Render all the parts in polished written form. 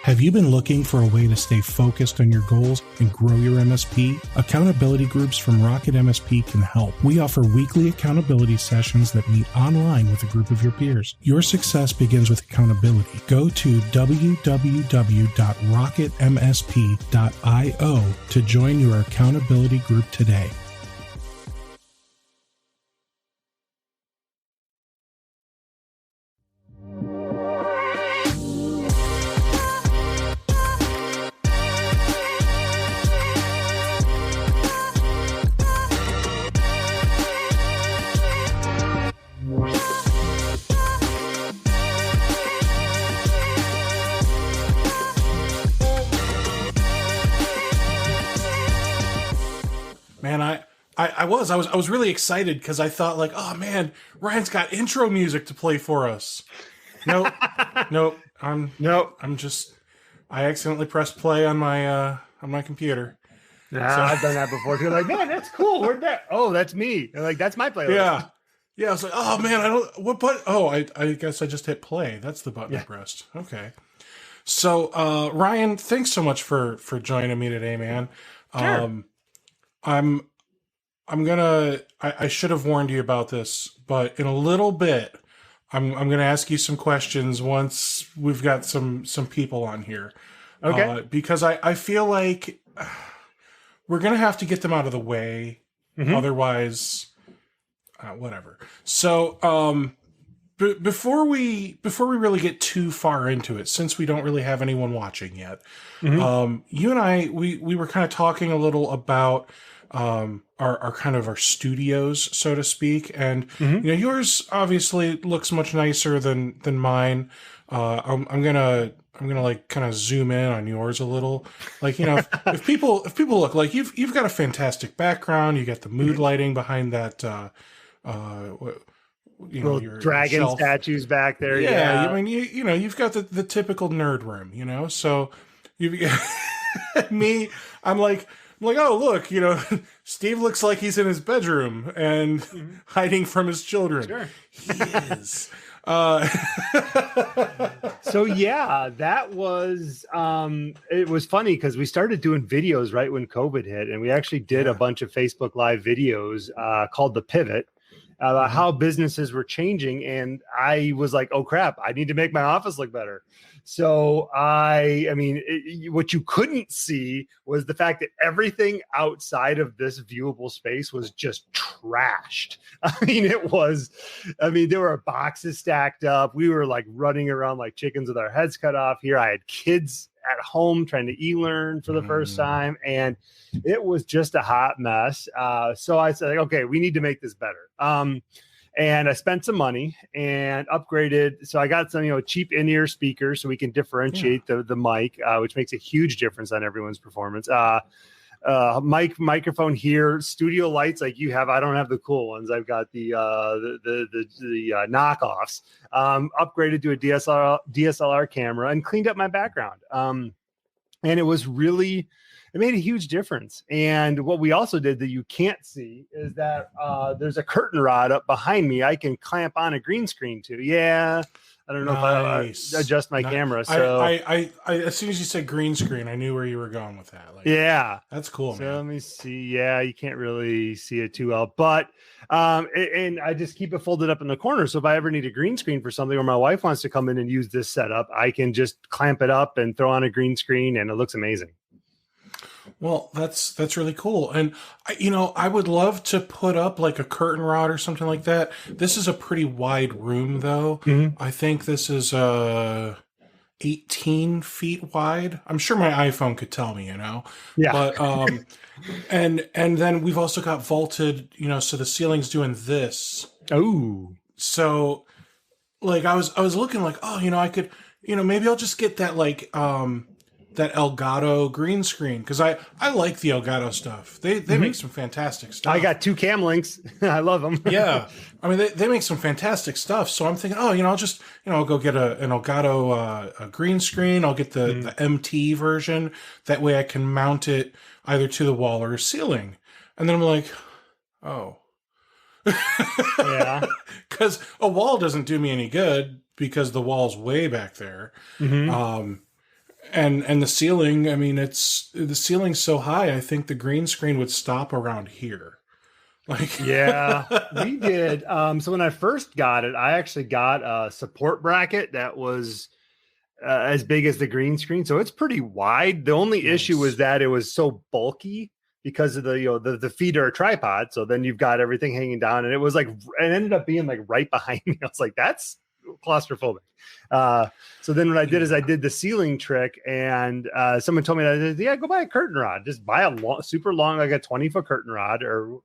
Have you been looking for a way to stay focused on your goals and grow your MSP? Accountability groups from RocketMSP can help. We offer weekly accountability sessions that meet online with a group of your peers. Your success begins with accountability. Go to www.rocketmsp.io to join your accountability group today. Man, I was really excited because I thought like, oh man, Ryan's got intro music to play for us. Nope. I accidentally pressed play on my computer. Nah, so, I've done that before. You're like, man, that's cool. Where'd that? Oh, that's me. They're like, that's my playlist. Yeah. I was like, oh man, what button? Oh, I guess I just hit play. That's the button I pressed. Okay. So, Ryan, thanks so much for joining me today, man. Sure. I should have warned you about this, but in a little bit, I'm gonna ask you some questions once we've got some people on here. Okay. Because I feel like we're gonna have to get them out of the way, otherwise, whatever. So, before we really get too far into it, since we don't really have anyone watching yet, you and I we were kind of talking a little about our studios, so to speak, and yours obviously looks much nicer than mine. I'm gonna like kind of zoom in on yours a little, like if people look, like you've got a fantastic background, you got the mood lighting behind that your dragon shelf. Statues back there. Yeah. I mean, you've got the typical nerd room, so you me, I'm like, oh, look, Steve looks like he's in his bedroom and hiding from his children. Sure. He is. So yeah, that was, it was funny because we started doing videos right when COVID hit, and we actually did a bunch of Facebook Live videos called The Pivot, about how businesses were changing. And I was like, oh crap, I need to make my office look better. So what you couldn't see was the fact that everything outside of this viewable space was just trashed. There were boxes stacked up. We were like running around like chickens with our heads cut off here. I had kids at home trying to e-learn for the first time, and it was just a hot mess. So I said, okay, we need to make this better. And I spent some money and upgraded. So I got some, cheap in-ear speakers so we can differentiate the mic, which makes a huge difference on everyone's performance. Microphone here, studio lights like you have. I don't have the cool ones. I've got the knockoffs. Upgraded to a DSLR camera and cleaned up my background. And it was really. It made a huge difference. And what we also did that you can't see is that there's a curtain rod up behind me. I can clamp on a green screen to. Yeah. I don't know if I adjust my camera. So I as soon as you said green screen, I knew where you were going with that. That's cool, man. So let me see. Yeah, you can't really see it too well, but and I just keep it folded up in the corner. So if I ever need a green screen for something, or my wife wants to come in and use this setup, I can just clamp it up and throw on a green screen, and it looks amazing. Well, that's really cool. And, I would love to put up like a curtain rod or something like that. This is a pretty wide room, though. I think this is 18 feet wide. I'm sure my iPhone could tell me, Yeah. But, and then we've also got vaulted, so the ceiling's doing this. Oh. So, like, I was looking like, oh, I could, maybe I'll just get that, like, that Elgato green screen, because I like the Elgato stuff. They make some fantastic stuff. I got 2 cam links. I love them. Yeah, I mean they make some fantastic stuff. So I'm thinking, I'll just I'll go get an Elgato a green screen. I'll get the MT version. That way I can mount it either to the wall or ceiling. And then I'm like, oh, yeah, because a wall doesn't do me any good because the wall's way back there. And the ceiling, I mean, the ceiling's so high, I think the green screen would stop around here. Like, Yeah, we did. So when I first got it, I actually got a support bracket that was as big as the green screen. So it's pretty wide. The only issue was nice. that it was so bulky because of the feet are a tripod. So then you've got everything hanging down, and it was like, it ended up being like right behind me. I was like, that's claustrophobic. So then what I did is I did the ceiling trick, and someone told me that, yeah, go buy a curtain rod. Just buy a super long, like a 20-foot curtain rod, or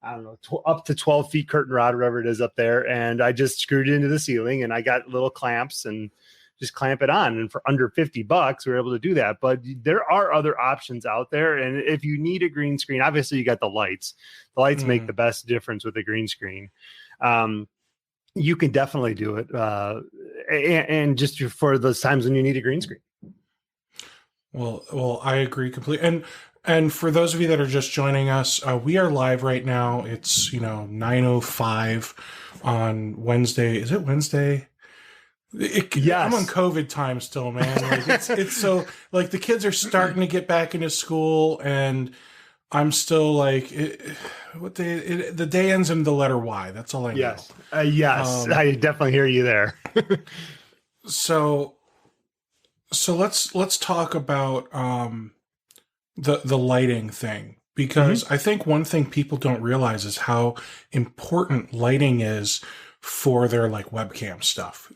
I don't know, up to 12 feet curtain rod, whatever it is up there. And I just screwed it into the ceiling, and I got little clamps and just clamp it on. And for under $50, we were able to do that. But there are other options out there. And if you need a green screen, obviously you got the lights. The lights make the best difference with a green screen. You can definitely do it. And just for those times when you need a green screen. Well, I agree completely. And for those of you that are just joining us, we are live right now. It's 9:05 on Wednesday. Is it Wednesday? Yes. I'm on COVID time still, man. Like it's so like the kids are starting to get back into school, and I'm still like, the day ends in the letter Y. That's all I know. Yes. Yes. I definitely hear you there. So let's talk about the lighting thing, because I think one thing people don't realize is how important lighting is for their like webcam stuff.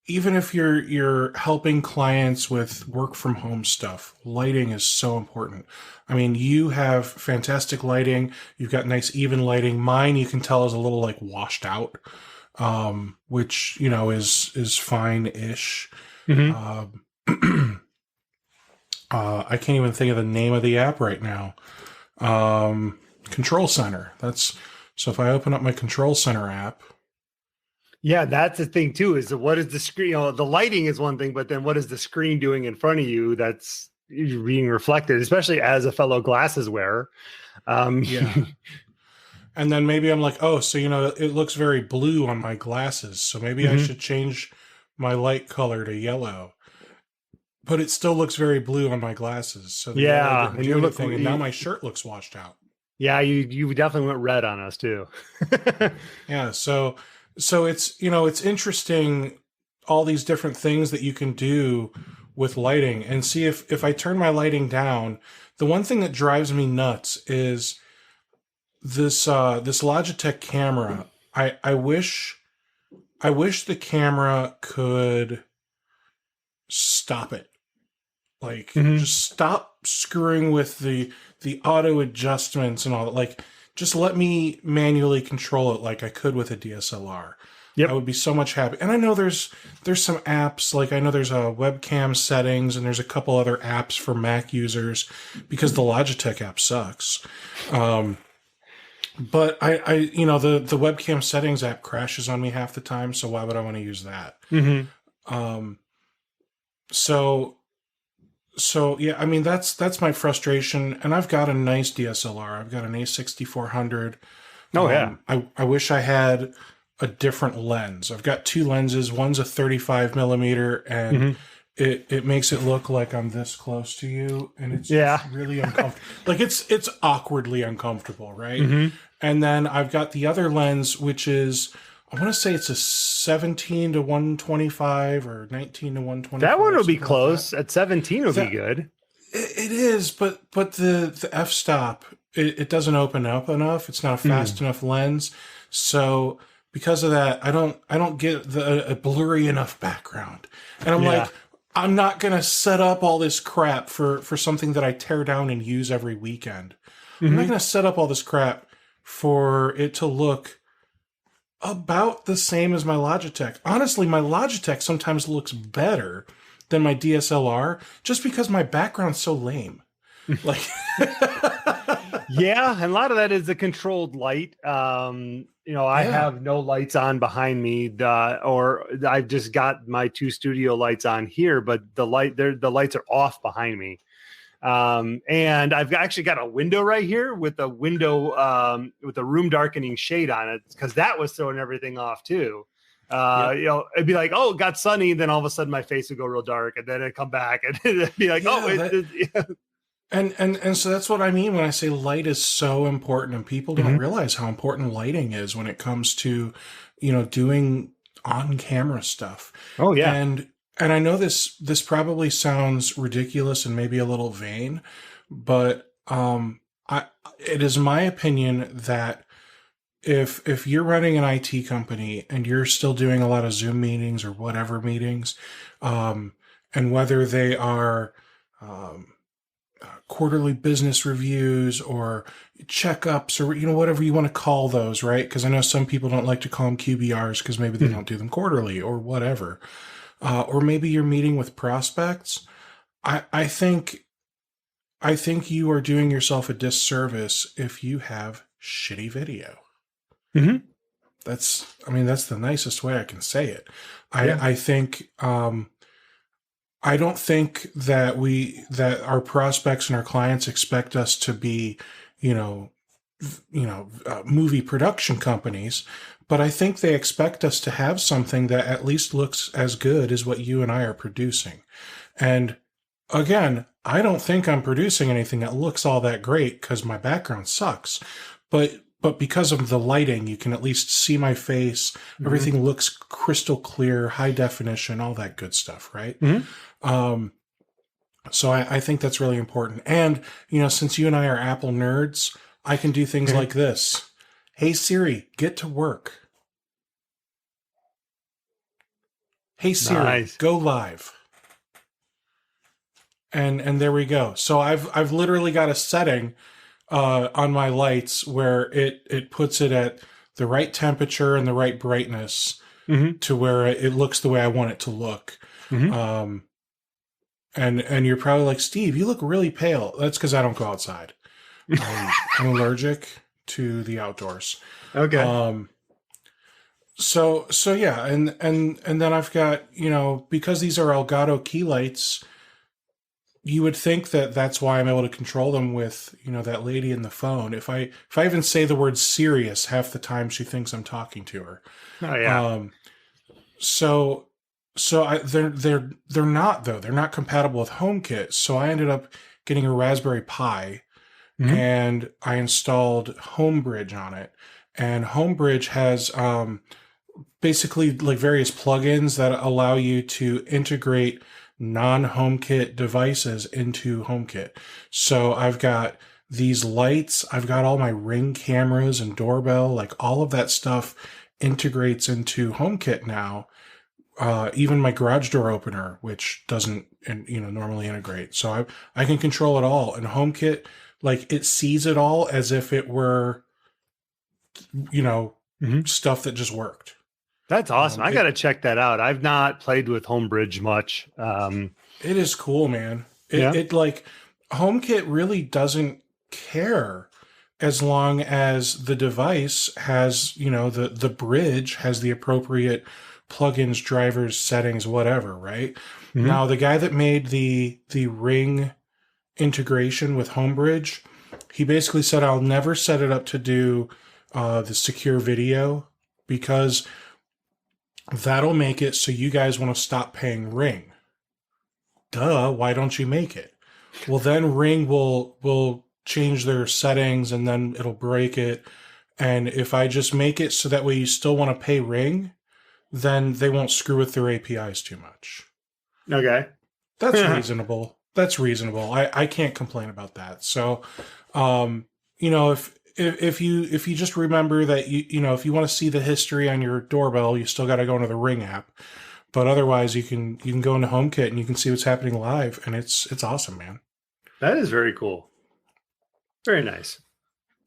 Even if you're helping clients with work from home stuff, lighting is so important. I mean, you have fantastic lighting. You've got nice even lighting. Mine, you can tell, is a little like washed out, which is fine-ish. I can't even think of the name of the app right now. Control Center. So if I open up my Control Center app. Yeah, that's the thing too, is what is the screen? The lighting is one thing, but then what is the screen doing in front of you that's being reflected, especially as a fellow glasses wearer. Yeah. And then maybe I'm like, oh, so, it looks very blue on my glasses. So maybe I should change my light color to yellow. But it still looks very blue on my glasses. So yeah, and you look, and now my shirt looks washed out. Yeah, you definitely went red on us too. Yeah, so it's it's interesting, all these different things that you can do with lighting. And see, if I turn my lighting down, the one thing that drives me nuts is this Logitech camera. I wish the camera could stop it. Like, just stop screwing with the auto adjustments and all that. Like, just let me manually control it like I could with a DSLR. Yep. I would be so much happy. And I know there's some apps, like I know there's a webcam settings, and there's a couple other apps for Mac users, because the Logitech app sucks. But I the webcam settings app crashes on me half the time, so why would I want to use that? So yeah, I mean, that's my frustration. And I've got a nice DSLR. I've got an A6400. Oh yeah. I wish I had a different lens. I've got two lenses. One's a 35 millimeter, and it makes it look like I'm this close to you, and it's really uncomfortable. Like it's awkwardly uncomfortable, right? And then I've got the other lens, which is, I want to say it's a 17 to 125 or 19 to 125. That one will be close. At 17 will be good. It is, but the f-stop, it doesn't open up enough. It's not a fast enough lens. So because of that, I don't get a blurry enough background. And I'm like, I'm not going to set up all this crap for something that I tear down and use every weekend. I'm not going to set up all this crap for it to look about the same as my Logitech. Honestly, my Logitech sometimes looks better than my DSLR, just because my background's so lame. Like, yeah, and a lot of that is the controlled light. I have no lights on behind me, or I've just got my two studio lights on here, but the lights are off behind me. And I've actually got a window right here with a window with a room darkening shade on it, because that was throwing everything off too. Yep. It'd be like, oh, it got sunny. Then all of a sudden my face would go real dark, and then it'd come back and it'd be like, And so that's what I mean when I say light is so important, and people don't realize how important lighting is when it comes to, doing on camera stuff. Oh yeah. And I know this probably sounds ridiculous and maybe a little vain, but it is my opinion that if you're running an IT company and you're still doing a lot of Zoom meetings or whatever meetings, and whether they are quarterly business reviews or checkups or whatever you want to call those, right? Because I know some people don't like to call them QBRs because maybe they don't do them quarterly or whatever, or maybe you're meeting with prospects. I think you are doing yourself a disservice if you have shitty video. That's the nicest way I can say it. I think I don't think that our prospects and our clients expect us to be, movie production companies, but I think they expect us to have something that at least looks as good as what you and I are producing. And again, I don't think I'm producing anything that looks all that great because my background sucks, but because of the lighting, you can at least see my face. Everything looks crystal clear, high definition, all that good stuff, right? So I think that's really important. And, since you and I are Apple nerds, I can do things like this. Hey, Siri, get to work. Hey, Siri, go live. And there we go. So I've literally got a setting on my lights where it puts it at the right temperature and the right brightness to where it looks the way I want it to look. And you're probably like, Steve, you look really pale. That's because I don't go outside. I'm allergic to the outdoors. Okay. So yeah, and then I've got, because these are Elgato key lights, you would think that that's why I'm able to control them with, that lady in the phone. If I even say the word serious, half the time she thinks I'm talking to her. Oh yeah. They're not though. They're not compatible with HomeKit. So I ended up getting a Raspberry Pi and I installed Homebridge on it. And Homebridge has basically like various plugins that allow you to integrate non-HomeKit devices into HomeKit. So I've got these lights, I've got all my Ring cameras and doorbell, like all of that stuff integrates into HomeKit now. Even my garage door opener, which doesn't, normally integrate. So I can control it all. And HomeKit, like it sees it all as if it were, stuff that just worked. That's awesome. I got to check that out. I've not played with Homebridge much. It is cool, man. It like HomeKit really doesn't care as long as the device has, the bridge has the appropriate plugins, drivers, settings, whatever, right? Now, the guy that made the Ring integration with Homebridge, he basically said, I'll never set it up to do the secure video because that'll make it so you guys want to stop paying Ring. Duh, why don't you make it? Well, then Ring will change their settings and then it'll break it. And if I just make it so that way you still want to pay Ring, then they won't screw with their APIs too much. Okay. That's reasonable. That's reasonable. I can't complain about that. So, if you just remember that if you want to see the history on your doorbell, you still got to go into the Ring app. But otherwise, you can go into HomeKit and you can see what's happening live, and it's awesome, man. That is very cool. Very nice.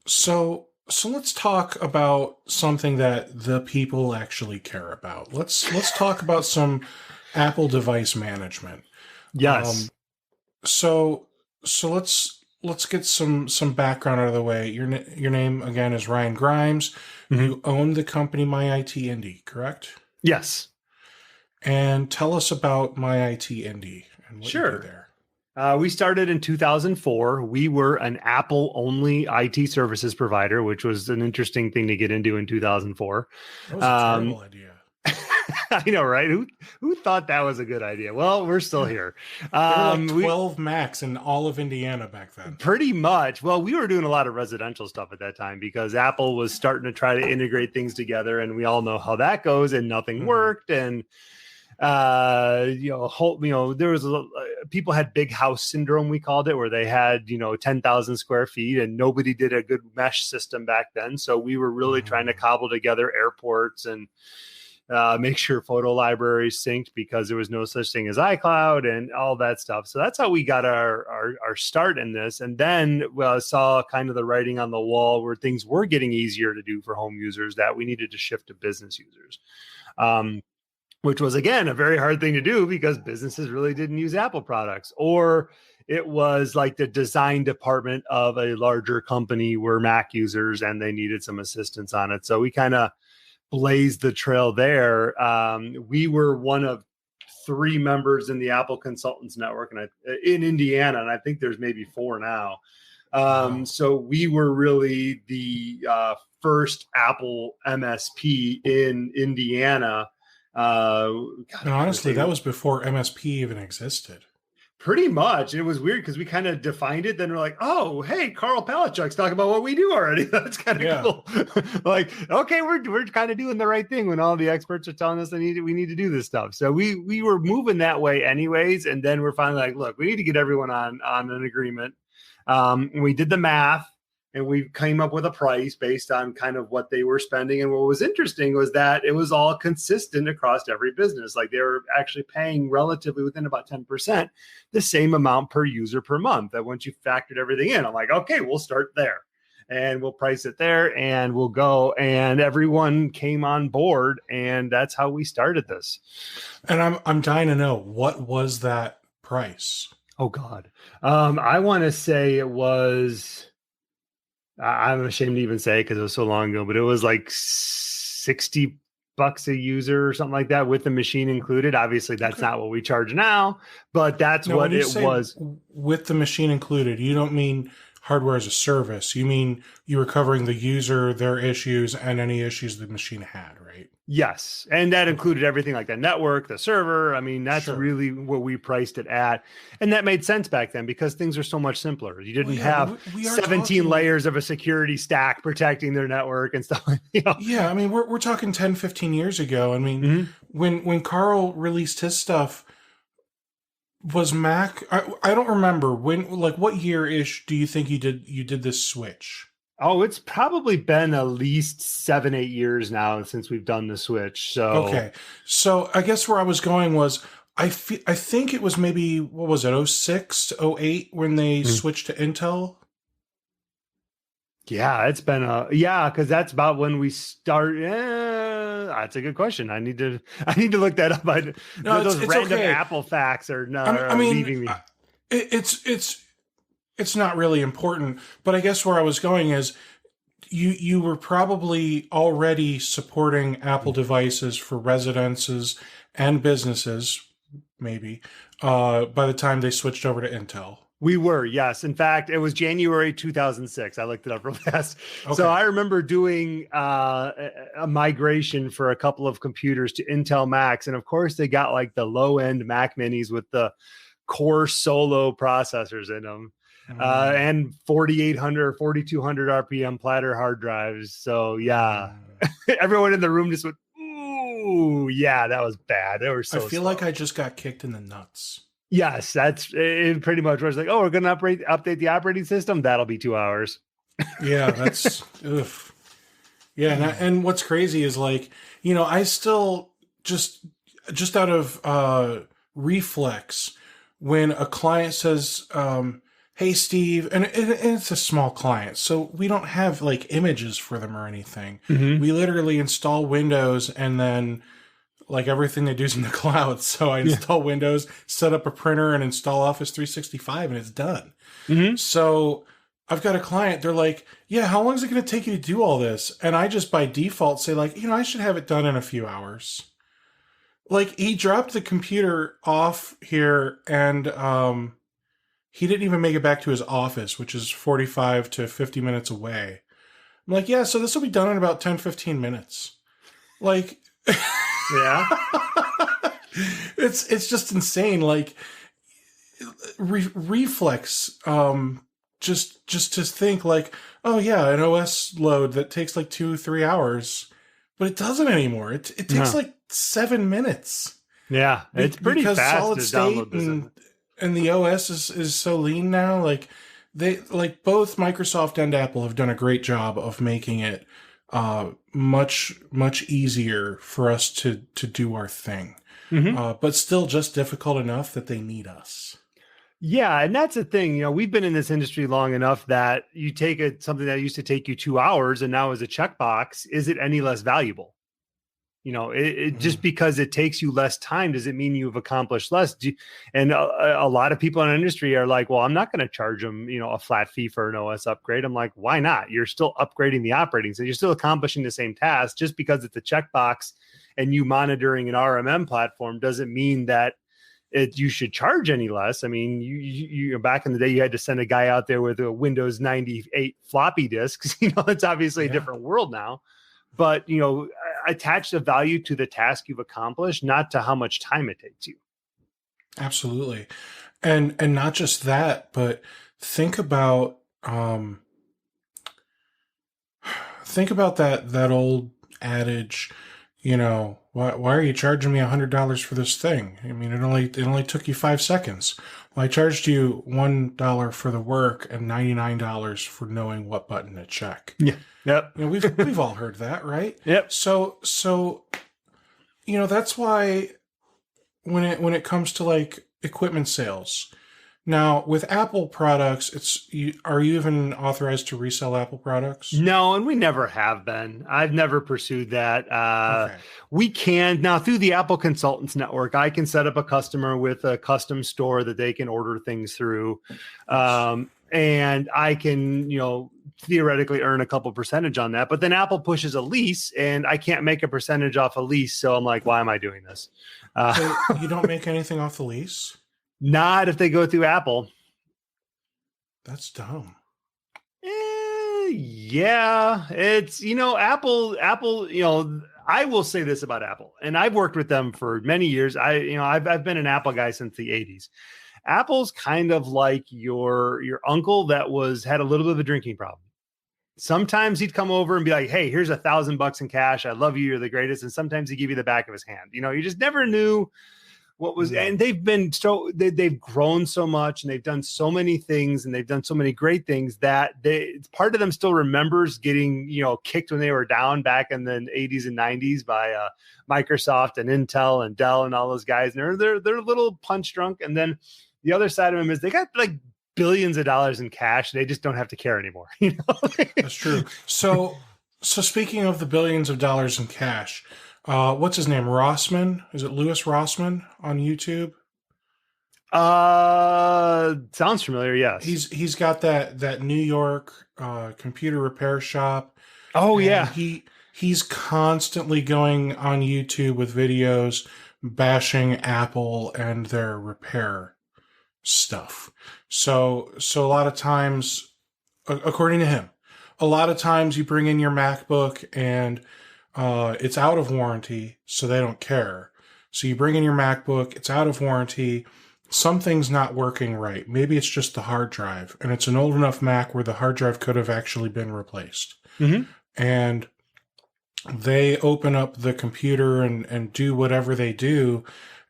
So let's talk about something that the people actually care about. Let's talk about some Apple device management. Yes. So let's get some background out of the way. Your name again is Ryan Grimes. You own the company My IT Indie, correct? Yes. And tell us about My IT Indie and what you do there. We started in 2004. We were an Apple-only IT services provider, which was an interesting thing to get into in 2004. That was a terrible idea. I know, right? Who thought that was a good idea? Well, we're still here. There were like 12 Macs in all of Indiana back then. Pretty much. Well, we were doing a lot of residential stuff at that time because Apple was starting to try to integrate things together, and we all know how that goes, and nothing worked. And there was people had big house syndrome, we called it, where they had 10,000 square feet, and nobody did a good mesh system back then. So we were really trying to cobble together airports and make sure photo libraries synced, because there was no such thing as iCloud and all that stuff. So that's how we got our start in this. And then saw kind of the writing on the wall where things were getting easier to do for home users, that we needed to shift to business users. Which was, again, a very hard thing to do because businesses really didn't use Apple products, or it was like the design department of a larger company were Mac users and they needed some assistance on it. So we kind of blazed the trail there. We were one of 3 members in the Apple Consultants Network in Indiana, and I think there's maybe 4 now. So we were really the first Apple MSP in Indiana. And honestly, that was before MSP even existed. Pretty much. It was weird because we kind of defined it. Then we're like, oh, hey, Carl Palachuk's talking about what we do already. That's kind of cool. Like, okay, we're kind of doing the right thing when all the experts are telling us we need to do this stuff. So we were moving that way anyways. And then we're finally like, look, we need to get everyone on an agreement. We did the math. And we came up with a price based on kind of what they were spending. And what was interesting was that it was all consistent across every business. Like they were actually paying relatively within about 10% the same amount per user per month. That once you factored everything in, I'm like, okay, we'll start there and we'll price it there and we'll go. And everyone came on board. And that's how we started this. And I'm dying to know, what was that price? Oh, God. I want to say it was... I'm ashamed to even say because it was so long ago, but it was like $60 a user or something like that with the machine included. Obviously, that's not what we charge now, but that's what it was. With the machine included, you don't mean hardware as a service. You mean you were covering the user, their issues, and any issues the machine had, right? Yes. And that included everything like the network, the server. I mean, that's really what we priced it at. And that made sense back then because things are so much simpler. You didn't have 17 layers of a security stack protecting their network and stuff. Yeah. I mean, we're talking 10, 15 years ago. I mean, when Carl released his stuff, was Mac, I don't remember what year-ish do you think you did this switch? Oh, it's probably been at least 7-8 years now since we've done the switch. So okay, so I guess where I was going was I think it was maybe, what was it, 06 to 08 when they switched to Intel. Yeah, it's been because that's about when we started. That's a good question. I need to look that up. Those random okay. Apple facts are not leaving me. It's not really important, but I guess where I was going is you were probably already supporting Apple devices for residences and businesses, maybe, by the time they switched over to Intel. We were, yes. In fact, it was January 2006. I looked it up real fast. Okay. So I remember doing a migration for a couple of computers to Intel Macs. And of course, they got like the low-end Mac minis with the Core Solo processors in them. And 4,800 or 4,200 RPM platter hard drives. So yeah, everyone in the room just went, ooh, yeah, that was bad. They were so I feel like I just got kicked in the nuts. Yes, that's it pretty much was like, oh, we're going to update the operating system. That'll be 2 hours. Yeah, that's, ugh. Yeah. And what's crazy is like, I still just out of reflex, when a client says, hey, Steve, and it's a small client, so we don't have like images for them or anything. We literally install Windows and then like everything they do is in the cloud. So I install Windows, set up a printer, and install Office 365, and it's done. So I've got a client, they're like, yeah, how long is it going to take you to do all this? And I just by default say like, I should have it done in a few hours. Like he dropped the computer off here and he didn't even make it back to his office, which is 45 to 50 minutes away. I'm like, yeah, so this will be done in about 10, 15 minutes. Like, Yeah. It's just insane. Like reflex. Just to think like, oh yeah, an OS load that takes like 2-3 hours, but it doesn't anymore. It takes No. like 7 minutes Yeah. It's pretty because fast solid to state download this. and the OS is so lean now. Like they like both Microsoft and Apple have done a great job of making it much easier for us to do our thing. But still just difficult enough that they need us. Yeah, and that's the thing. We've been in this industry long enough that you take something that used to take you 2 hours and now is a checkbox. Is it any less valuable? Just because it takes you less time, does it mean you've accomplished less? And a lot of people in the industry are like, well, I'm not going to charge them, a flat fee for an OS upgrade. I'm like, why not? You're still upgrading the operating. So you're still accomplishing the same task. Just because it's a checkbox and you monitoring an RMM platform doesn't mean that you should charge any less. I mean, you back in the day, you had to send a guy out there with a Windows 98 floppy disks. It's obviously a different world now. But attach the value to the task you've accomplished, not to how much time it takes you. Absolutely, and not just that, but think about that old adage. Why are you charging me $100 for this thing? I mean, it only took you 5 seconds. Well, I charged you $1 for the work and $99 for knowing what button to check. Yeah. Yep. We've all heard that, right? Yep. So that's why when it comes to like equipment sales. Now, with Apple products, are you even authorized to resell Apple products? No, and we never have been. I've never pursued that. Okay. We can now through the Apple Consultants Network. I can set up a customer with a custom store that they can order things through, and I can, theoretically earn a couple percentage on that. But then Apple pushes a lease, and I can't make a percentage off a lease. So I'm like, why am I doing this? So you don't make anything off the lease? Not if they go through Apple. That's dumb. Yeah, it's, Apple, I will say this about Apple, and I've worked with them for many years. I've been an Apple guy since the 80s. Apple's kind of like your uncle that had a little bit of a drinking problem. Sometimes he'd come over and be like, hey, here's $1,000 in cash. I love you. You're the greatest. And sometimes he'd give you the back of his hand. You just never knew what was, and they've grown so much and they've done so many things and they've done so many great things that part of them still remembers getting, kicked when they were down back in the 80s and 90s by Microsoft and Intel and Dell and all those guys. And they're a little punch drunk. And then the other side of them is they got like billions of dollars in cash. They just don't have to care anymore. That's true. So speaking of the billions of dollars in cash, what's his name? Rossman? Is it Louis Rossman on YouTube? Sounds familiar. Yes. He's got that New York computer repair shop. Oh yeah. He's constantly going on YouTube with videos bashing Apple and their repair stuff. So a lot of times, according to him, a lot of times you bring in your MacBook and it's out of warranty, so they don't care. So you bring in your MacBook, it's out of warranty, something's not working right. Maybe it's just the hard drive, and it's an old enough Mac where the hard drive could have actually been replaced. Mm-hmm. And they open up the computer and do whatever they do,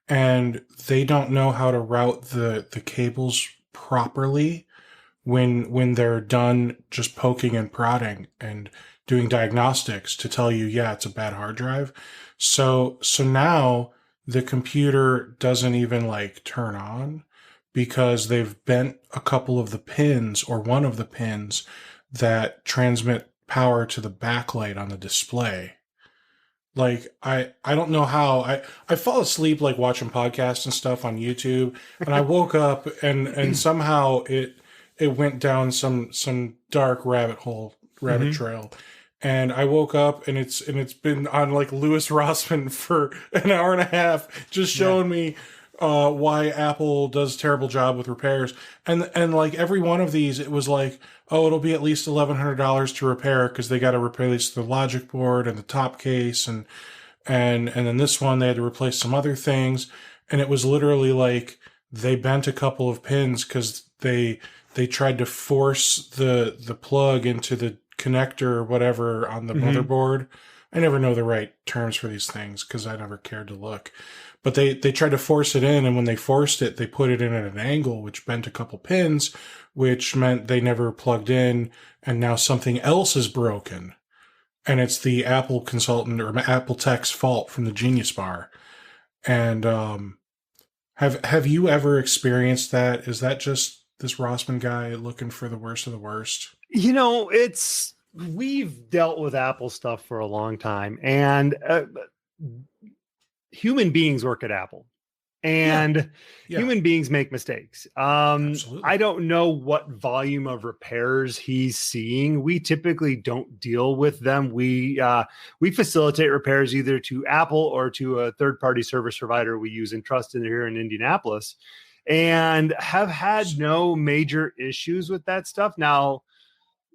and they don't know how to route the cables properly when they're done just poking and prodding and doing diagnostics to tell you, yeah, it's a bad hard drive. So now the computer doesn't even like turn on because they've bent a couple of the pins or one of the pins that transmit power to the backlight on the display. Like, I don't know how I fall asleep like watching podcasts and stuff on YouTube, and I woke up and somehow it went down some dark rabbit trail. And I woke up and it's been on like Louis Rossman for an hour and a half, just showing me why Apple does a terrible job with repairs. And like every one of these, it was like, oh, it'll be at least $1,100 to repair because they got to replace the logic board and the top case. And and then this one they had to replace some other things, and it was literally like they bent a couple of pins because they tried to force the plug into the connector or whatever on the motherboard. I never know the right terms for these things because I never cared to look. But they tried to force it in, and when they forced it, they put it in at an angle, which bent a couple pins, which meant they never plugged in, and now something else is broken. And it's the Apple consultant or Apple tech's fault from the Genius Bar. And have you ever experienced that? Is that just this Rossman guy looking for the worst of the worst? We've dealt with Apple stuff for a long time, and human beings work at Apple, and human beings make mistakes. I don't know what volume of repairs he's seeing. We typically don't deal with them. We facilitate repairs either to Apple or to a third-party service provider we use and trust in here in Indianapolis, and have had no major issues with that stuff. Now,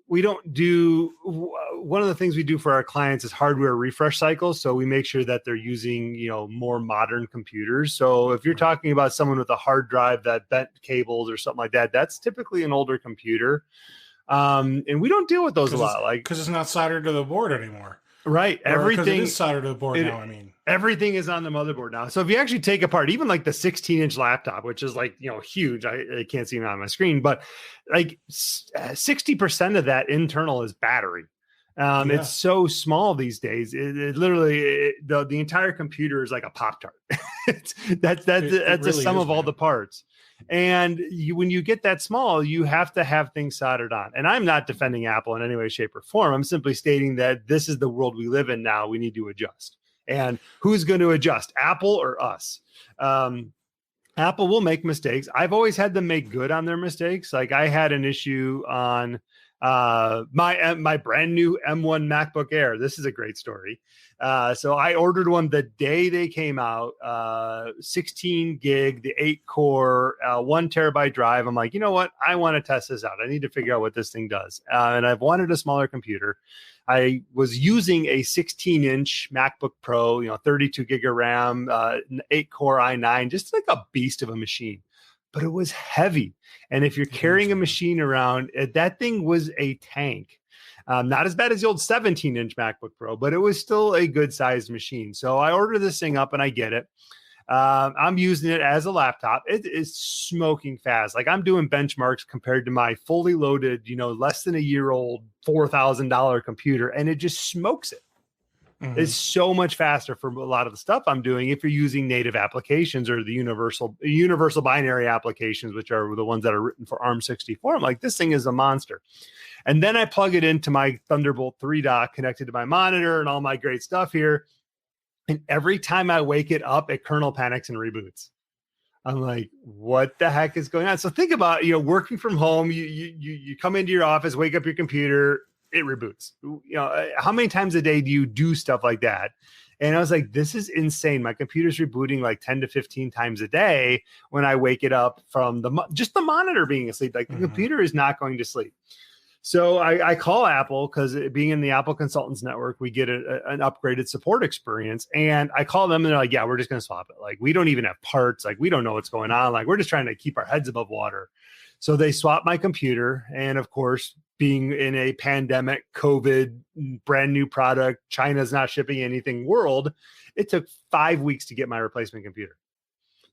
we don't do, one of the things we do for our clients is hardware refresh cycles. So we make sure that they're using, more modern computers. So if you're talking about someone with a hard drive that bent cables or something like that, that's typically an older computer. And we don't deal with those a lot. Because it's not soldered to the board anymore. Right. Everything is soldered to the board now. I mean, everything is on the motherboard now. So if you actually take apart even like the 16-inch laptop, which is huge, I can't see it on my screen, but like 60% of that internal is battery. It's so small these days. It literally the entire computer is like a Pop-Tart. That's really the sum of all the parts. And when you get that small, you have to have things soldered on. And I'm not defending Apple in any way, shape, or form. I'm simply stating that this is the world we live in now. We need to adjust. And who's going to adjust, Apple or us? Apple will make mistakes. I've always had them make good on their mistakes. Like I had an issue on my brand new M1 MacBook Air. This is a great story. So I ordered one the day they came out, 16 gig, the 8 core, 1 terabyte drive. I'm like, you know what? I want to test this out. I need to figure out what this thing does. And I've wanted a smaller computer. I was using a 16-inch MacBook Pro, 32 gig of RAM, 8 core i9, just like a beast of a machine. But it was heavy. And if you're carrying a machine around, that thing was a tank. Not as bad as the old 17-inch MacBook Pro, but it was still a good-sized machine. So I ordered this thing up and I get it. I'm using it as a laptop. It is smoking fast. Like I'm doing benchmarks compared to my fully loaded, less than a year old $4,000 computer, and it just smokes it. Mm-hmm. It's so much faster for a lot of the stuff I'm doing if you're using native applications or the universal binary applications, which are the ones that are written for ARM64. I'm like, this thing is a monster. And then I plug it into my Thunderbolt 3 dock connected to my monitor and all my great stuff here. And every time I wake it up, it kernel panics and reboots. I'm like, what the heck is going on? So think about, working from home, you come into your office, wake up your computer, it reboots. How many times a day do you do stuff like that? And I was like, this is insane. My computer's rebooting like 10 to 15 times a day when I wake it up from just the monitor being asleep. Like the computer is not going to sleep. So I call Apple because being in the Apple Consultants Network, we get an upgraded support experience. And I call them and they're like, yeah, we're just going to swap it. Like, we don't even have parts. Like, we don't know what's going on. Like, we're just trying to keep our heads above water. So they swap my computer. And of course, being in a pandemic, COVID, brand new product, China's not shipping anything world, it took 5 weeks to get my replacement computer.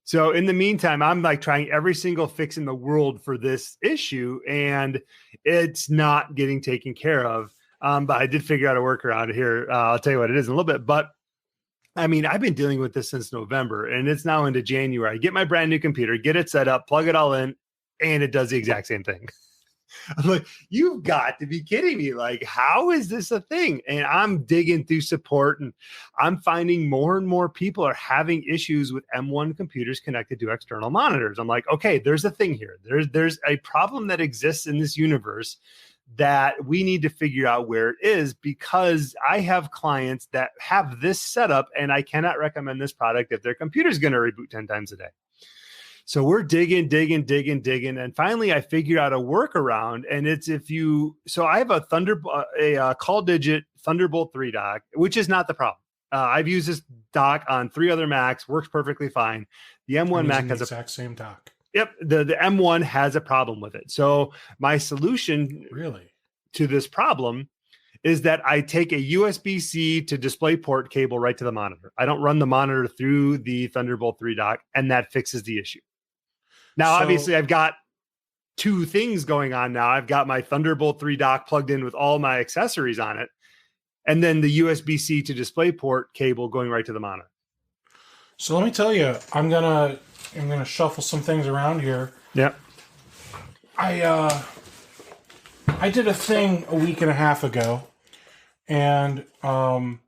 So in the meantime, I'm like trying every single fix in the world for this issue, and it's not getting taken care of. But I did figure out a workaround here. I'll tell you what it is in a little bit. But I mean, I've been dealing with this since November, and it's now into January. I get my brand new computer, get it set up, plug it all in, and it does the exact same thing. I'm like, you've got to be kidding me. Like, how is this a thing? And I'm digging through support, and I'm finding more and more people are having issues with M1 computers connected to external monitors. I'm like, okay, there's a thing here. There's a problem that exists in this universe that we need to figure out where it is, because I have clients that have this setup, and I cannot recommend this product if their computer is going to reboot 10 times a day. So we're digging. And finally I figure out a workaround. And it's so I have a call digit Thunderbolt 3 dock, which is not the problem. I've used this dock on 3 other Macs, works perfectly fine. The M1 Mac has the exact same dock. Yep, the M1 has a problem with it. So my solution to this problem is that I take a USB-C to DisplayPort cable right to the monitor. I don't run the monitor through the Thunderbolt 3 dock, and that fixes the issue. Now, obviously, I've got 2 things going on now. I've got my Thunderbolt 3 dock plugged in with all my accessories on it, and then the USB-C to DisplayPort cable going right to the monitor. So let me tell you, I'm gonna shuffle some things around here. Yeah. I did a thing a week and a half ago, and I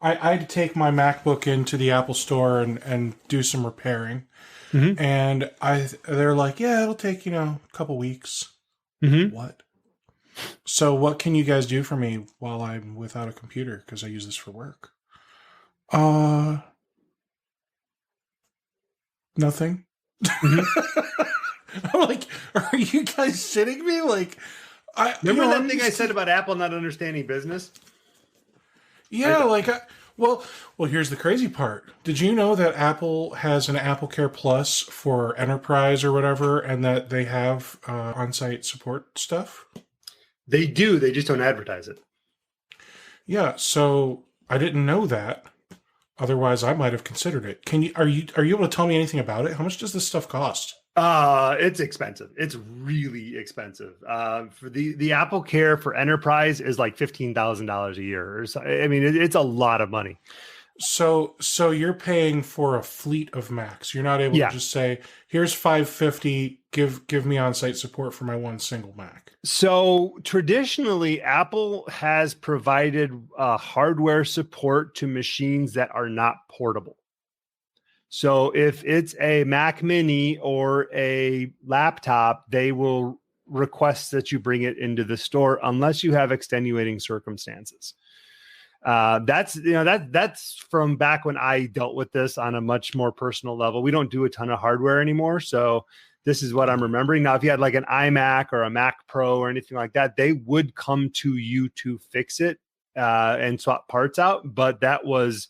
had to take my MacBook into the Apple Store and do some repairing. Mm-hmm. And they're like, yeah, it'll take, a couple weeks. Mm-hmm. What? So what can you guys do for me while I'm without a computer? Because I use this for work. Nothing. I'm like, are you guys shitting me? Like, remember that thing I said about Apple not understanding business? Yeah, well, here's the crazy part. Did you know that Apple has an Apple Care Plus for enterprise or whatever, and that they have on-site support stuff? They do. They just don't advertise it. Yeah, so I didn't know that. Otherwise, I might have considered it. Are you able to tell me anything about it? How much does this stuff cost? It's expensive. It's really expensive. For the Apple Care for enterprise is like $15,000 a year. I mean, it's a lot of money. So you're paying for a fleet of Macs. You're not able to just say, here's $550. Give me on-site support for my one single Mac. So traditionally, Apple has provided hardware support to machines that are not portable. So if it's a Mac Mini or a laptop, they will request that you bring it into the store unless you have extenuating circumstances. That's from back when I dealt with this on a much more personal level. We don't do a ton of hardware anymore, so this is what I'm remembering. Now, if you had like an iMac or a Mac Pro or anything like that, they would come to you to fix it and swap parts out. But that was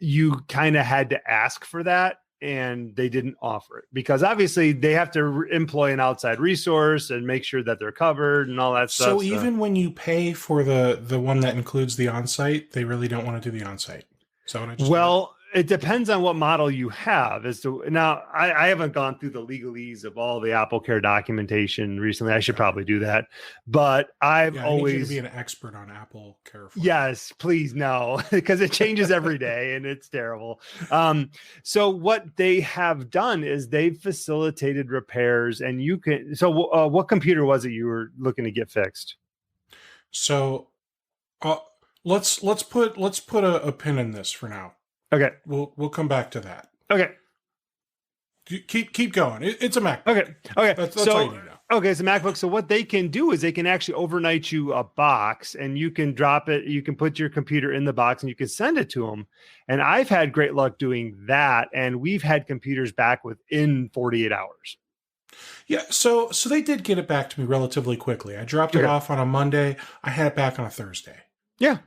you kind of had to ask for that, and they didn't offer it because obviously they have to employ an outside resource and make sure that they're covered and all that stuff. So even when you pay for the one that includes the on-site, they really don't want to do the on-site. Is that what I just heard? It depends on what model you have. Now, I haven't gone through the legalese of all the Apple Care documentation recently. I should probably do that. But I need you to be an expert on Apple Care. Yes, please, no, because it changes every day and it's terrible. So what they have done is they've facilitated repairs, and you can. So what computer was it you were looking to get fixed? So let's put a pin in this for now. Okay. We'll come back to that. Okay. Keep going. It's a MacBook. Okay. That's all you need to know. Okay, it's a MacBook. So what they can do is they can actually overnight you a box, and you can drop it. You can put your computer in the box, and you can send it to them. And I've had great luck doing that, and we've had computers back within 48 hours. Yeah, so they did get it back to me relatively quickly. I dropped it off on a Monday. I had it back on a Thursday. Yeah.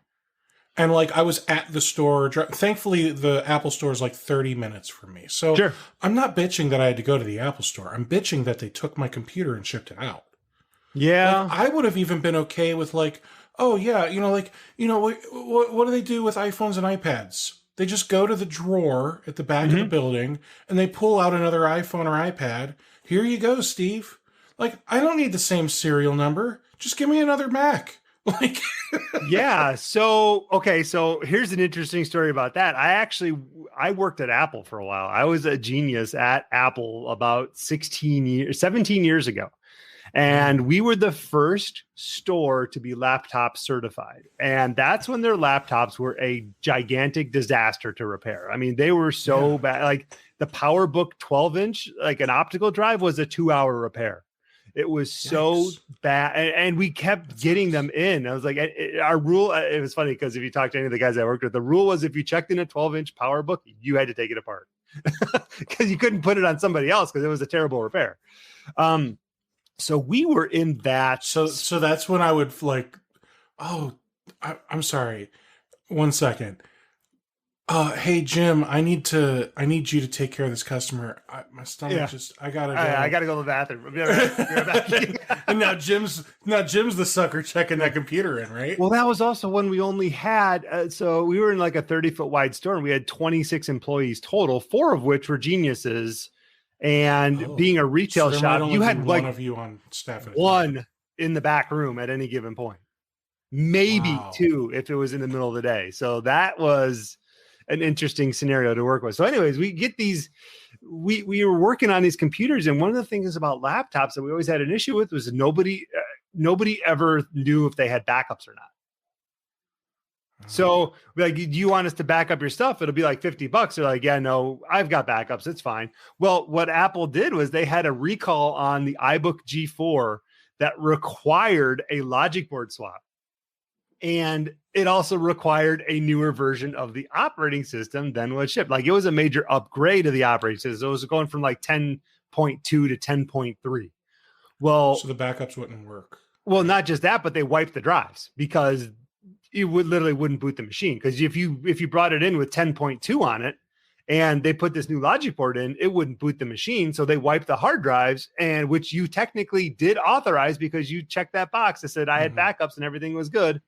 And I was at the store. Thankfully, the Apple Store is 30 minutes from me. So I'm not bitching that I had to go to the Apple Store. I'm bitching that they took my computer and shipped it out. Yeah. I would have even been okay with what do they do with iPhones and iPads? They just go to the drawer at the back of the building and they pull out another iPhone or iPad. Here you go, Steve. I don't need the same serial number. Just give me another Mac. Yeah. So here's an interesting story about that. I worked at Apple for a while. I was a genius at Apple about 17 years ago. And we were the first store to be laptop certified. And that's when their laptops were a gigantic disaster to repair. I mean, they were so bad. The PowerBook 12-inch, an optical drive, was a 2-hour repair. It was so bad. And we kept getting them in. I was like, our rule, it was funny because if you talk to any of the guys I worked with, the rule was if you checked in a 12-inch PowerBook, you had to take it apart because you couldn't put it on somebody else because it was a terrible repair. So we were in that. So that's when I would I'm sorry. 1 second. Hey Jim, I need you to take care of this customer. My stomach I gotta go. I gotta go to the bathroom. I'll be right back. And now Jim's the sucker checking that computer in, right? Well, that was also when we only had so we were in like a 30-foot wide store, and we had 26 employees total, 4 of which were geniuses. And being a retail shop, you had like one of you on staff. One in the back room at any given point, maybe 2 if it was in the middle of the day. So that was an interesting scenario to work with. So anyways, we get these, we were working on these computers. And one of the things about laptops that we always had an issue with was nobody ever knew if they had backups or not. So like, do you want us to back up your stuff? It'll be like $50. They're like, yeah, no, I've got backups. It's fine. Well, what Apple did was they had a recall on the iBook G4 that required a logic board swap. And it also required a newer version of the operating system than was shipped. Like, it was a major upgrade of the operating system. It was going from like 10.2 to 10.3. Well, so the backups wouldn't work. Well, not just that, but they wiped the drives because it wouldn't boot the machine. Because if you brought it in with 10.2 on it and they put this new logic board in, it wouldn't boot the machine. So they wiped the hard drives, and which you technically did authorize because you checked that box that said I had backups and everything was good.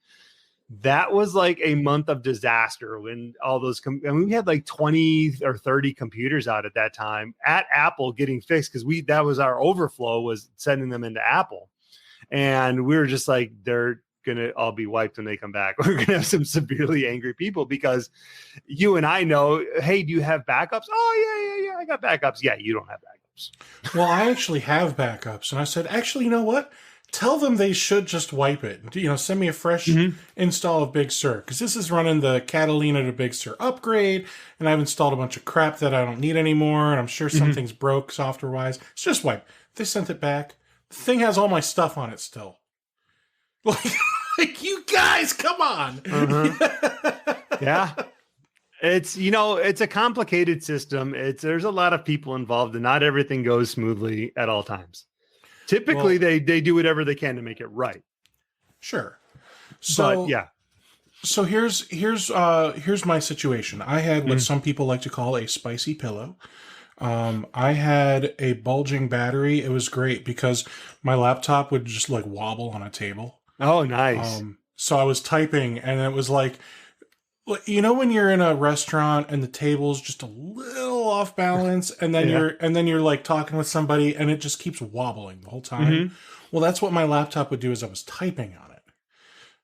That was like a month of disaster when all those, we had like 20 or 30 computers out at that time at Apple getting fixed. Cause that was our overflow, was sending them into Apple. And we were just like, they're going to all be wiped when they come back. We're going to have some severely angry people because you and I know, hey, do you have backups? Oh yeah. I got backups. Yeah. You don't have backups. Well, I actually have backups. And I said, actually, you know what? Tell them they should just wipe it. Send me a fresh install of Big Sur, because this is running the Catalina to Big Sur upgrade, and I've installed a bunch of crap that I don't need anymore, and I'm sure something's broke software-wise. It's just wipe. They sent it back. The thing has all my stuff on it still. Like you guys, come on. Yeah. It's a complicated system. There's a lot of people involved, and not everything goes smoothly at all times. Typically, they do whatever they can to make it right. Sure. So but, yeah. So here's my situation. I had what some people like to call a spicy pillow. I had a bulging battery. It was great because my laptop would just like wobble on a table. Oh, nice. So I was typing, and it was like, when you're in a restaurant and the table's just a little off balance, and then you're like talking with somebody and it just keeps wobbling the whole time. Well, that's what my laptop would do as I was typing on it.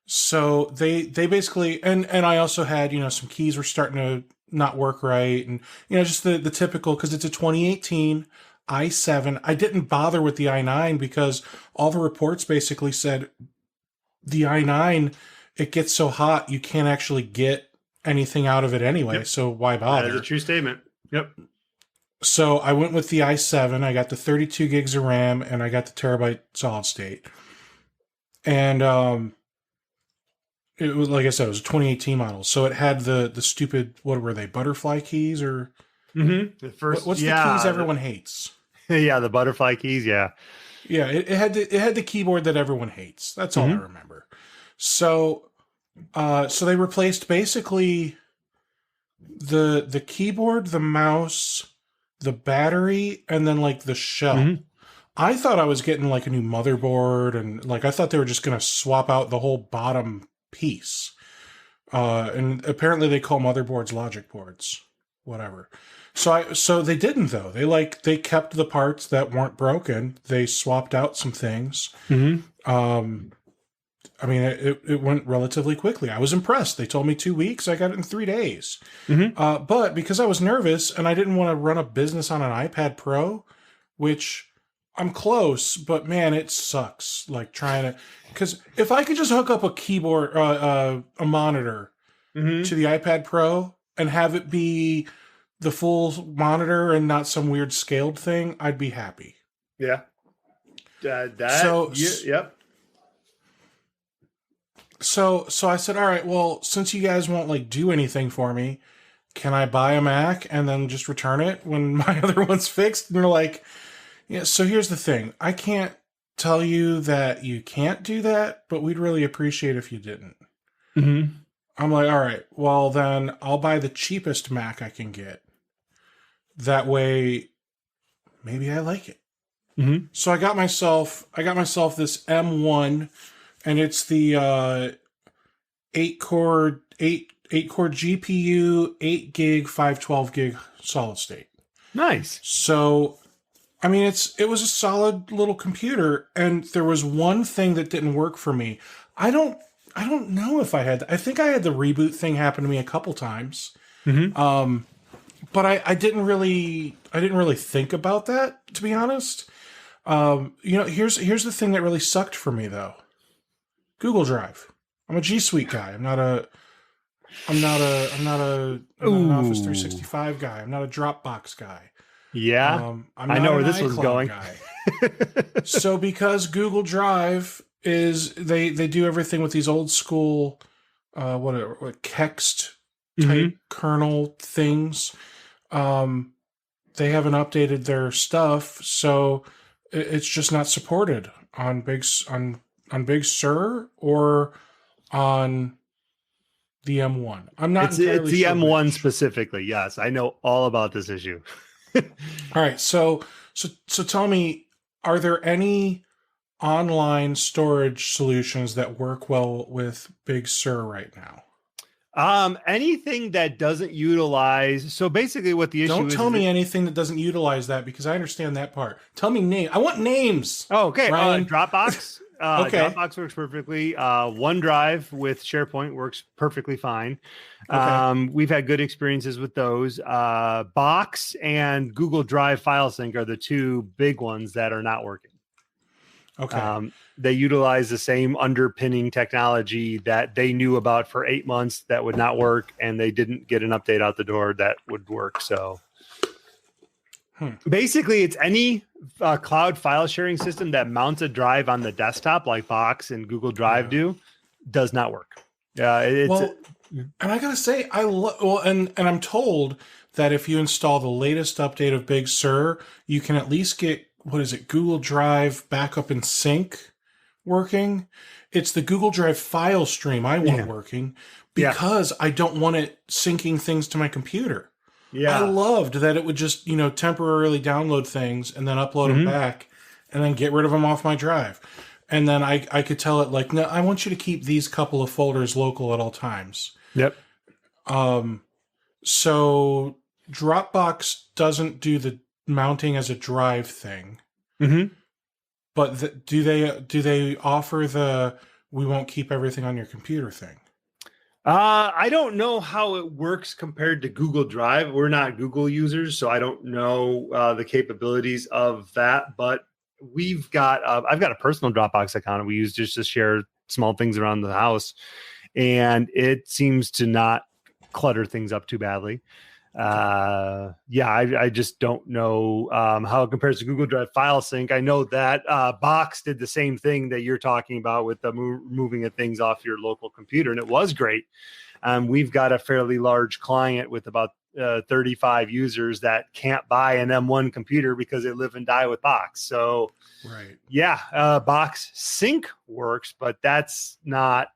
So they basically, and I also had, some keys were starting to not work right. And, just the typical, cause it's a 2018 i7. I didn't bother with the i9 because all the reports basically said the i9, it gets so hot, you can't actually get anything out of it anyway. Yep. So why bother? That is a true statement. Yep. So I went with the i7. I got the 32 gigs of RAM, and I got the terabyte solid state. And it was, like I said, it was a 2018 model. So it had the stupid, what were they, butterfly keys or? The first, what's the keys everyone hates? Yeah, the butterfly keys. Yeah. Yeah, it had the keyboard that everyone hates. That's all I remember. So they replaced basically the keyboard, the mouse, the battery, and then like the shell. I thought I was getting like a new motherboard, and like I thought they were just going to swap out the whole bottom piece. And apparently they call motherboards logic boards, whatever. So they didn't though. They kept the parts that weren't broken. They swapped out some things. I mean, it went relatively quickly. I was impressed. They told me 2 weeks. I got it in 3 days. But because I was nervous and I didn't want to run a business on an iPad Pro, which I'm close, but man, it sucks. Like trying to, because if I could just hook up a keyboard, a monitor to the iPad Pro and have it be the full monitor and not some weird scaled thing, I'd be happy. Yeah. Yep. So I said, all right, well, since you guys won't like do anything for me, can I buy a Mac and then just return it when my other one's fixed? And they're like, yeah, so here's the thing. I can't tell you that you can't do that, but we'd really appreciate if you didn't. I'm like, all right, well then I'll buy the cheapest Mac I can get. That way, maybe I like it. Mm-hmm. So I got myself this M1, and it's the 8 core GPU, 8 gig, 512 gig solid state. Nice. So, I mean, it was a solid little computer, and there was one thing that didn't work for me. I don't know if I think I had the reboot thing happen to me a couple times. Mm-hmm. But I didn't really think about that, to be honest. Here's the thing that really sucked for me though. Google Drive. I'm a G Suite guy. I'm not an Office 365 guy. I'm not a Dropbox guy. Yeah. I'm I not know an where this was iCloud going. guy. So because Google Drive is they do everything with these old school what Kext type kernel things. They haven't updated their stuff, so it's just not supported on Big Sur or on the M1. I'm not It's entirely the sure M1 which. specifically. Yes, I know all about this issue. All right, so tell me, are there any online storage solutions that work well with Big Sur right now? Anything that doesn't utilize. So basically, what the issue Don't is. tell me anything that doesn't utilize that, because I understand that part. Tell me name. I want names. Oh, okay. Ryan. Dropbox. Okay. Dropbox works perfectly. OneDrive with SharePoint works perfectly fine. Okay. We've had good experiences with those. Box and Google Drive file sync are the two big ones that are not working. Okay. They utilize the same underpinning technology that they knew about for 8 months that would not work, and they didn't get an update out the door that would work. So basically, it's any cloud file sharing system that mounts a drive on the desktop, like Box and Google Drive does not work. And I gotta say, and I'm told that if you install the latest update of Big Sur, you can at least get, what is it, Google Drive backup and sync working. It's the Google Drive file stream I want working, because I don't want it syncing things to my computer. I loved that it would just, temporarily download things and then upload them back and then get rid of them off my drive. And then I could tell it, like, no, I want you to keep these couple of folders local at all times. Yep. So Dropbox doesn't do the mounting as a drive thing. Mm-hmm. But do they offer the we won't keep everything on your computer thing? I don't know how it works compared to Google Drive. We're not Google users, so I don't know the capabilities of that. But I've got a personal Dropbox account we use just to share small things around the house, and it seems to not clutter things up too badly. I just don't know how it compares to Google Drive file sync. I know that Box did the same thing that you're talking about with the moving of things off your local computer, and it was great. We've got a fairly large client with about 35 users that can't buy an M1 computer because they live and die with Box. So, Box sync works, but that's not.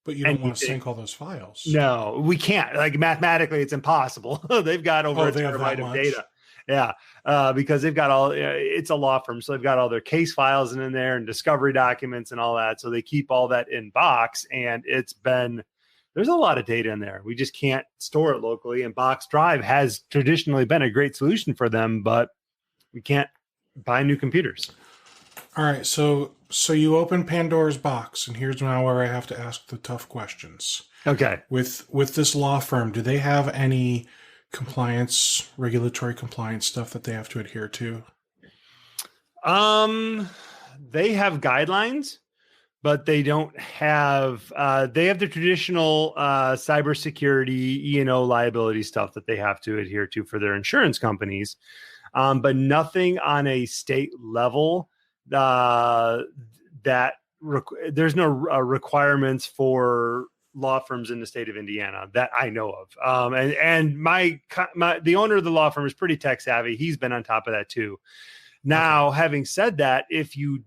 But you don't want to sync all those files. No, we can't. Like, mathematically, it's impossible. They've got over a terabyte of data. Yeah, because they've got it's a law firm, so they've got all their case files in there and discovery documents and all that. So they keep all that in Box, and there's a lot of data in there. We just can't store it locally. And Box Drive has traditionally been a great solution for them, but we can't buy new computers. All right, so you open Pandora's box, and here's now where I have to ask the tough questions. Okay. With this law firm, do they have any regulatory compliance stuff that they have to adhere to? They have guidelines, but they don't have. They have the traditional cybersecurity, E&O liability stuff that they have to adhere to for their insurance companies, but nothing on a state level. There's no requirements for law firms in the state of Indiana that I know of. And the owner of the law firm is pretty tech savvy. He's been on top of that too. Now, having said that, if you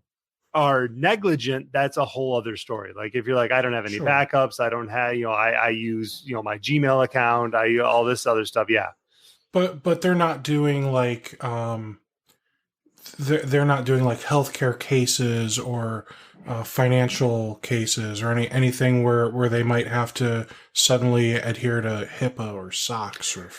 are negligent, that's a whole other story. Like if you're like, I don't have any backups, I don't have, I use, my Gmail account, I all this other stuff. Yeah. But they're not doing like they're not doing like healthcare cases or financial cases or anything where they might have to suddenly adhere to HIPAA or SOX or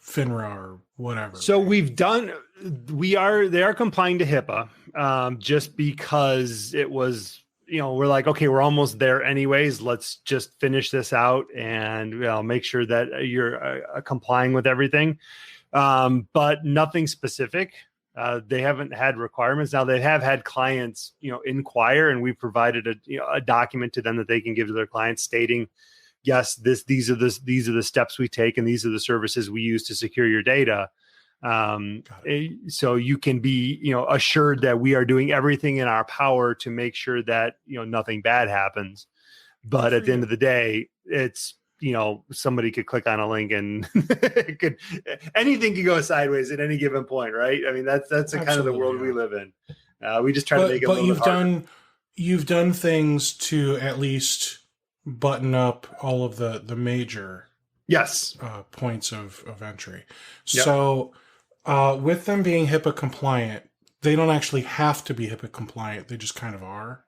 FINRA or whatever. So they are complying to HIPAA just because it was, we're like, okay, we're almost there anyways. Let's just finish this out and make sure that you're complying with everything. But nothing specific. They haven't had requirements. Now they have had clients, inquire, and we provided a document to them that they can give to their clients stating, yes, these are the steps we take, and these are the services we use to secure your data. So you can be, assured that we are doing everything in our power to make sure that, nothing bad happens. But at the end of the day, it's, somebody could click on a link and anything could go sideways at any given point, right? I mean, that's the kind of the world we live in. We just try to make it a little bit harder. You've done things to at least button up all of the major points of entry. Yep. So with them being HIPAA compliant, they don't actually have to be HIPAA compliant. They just kind of are.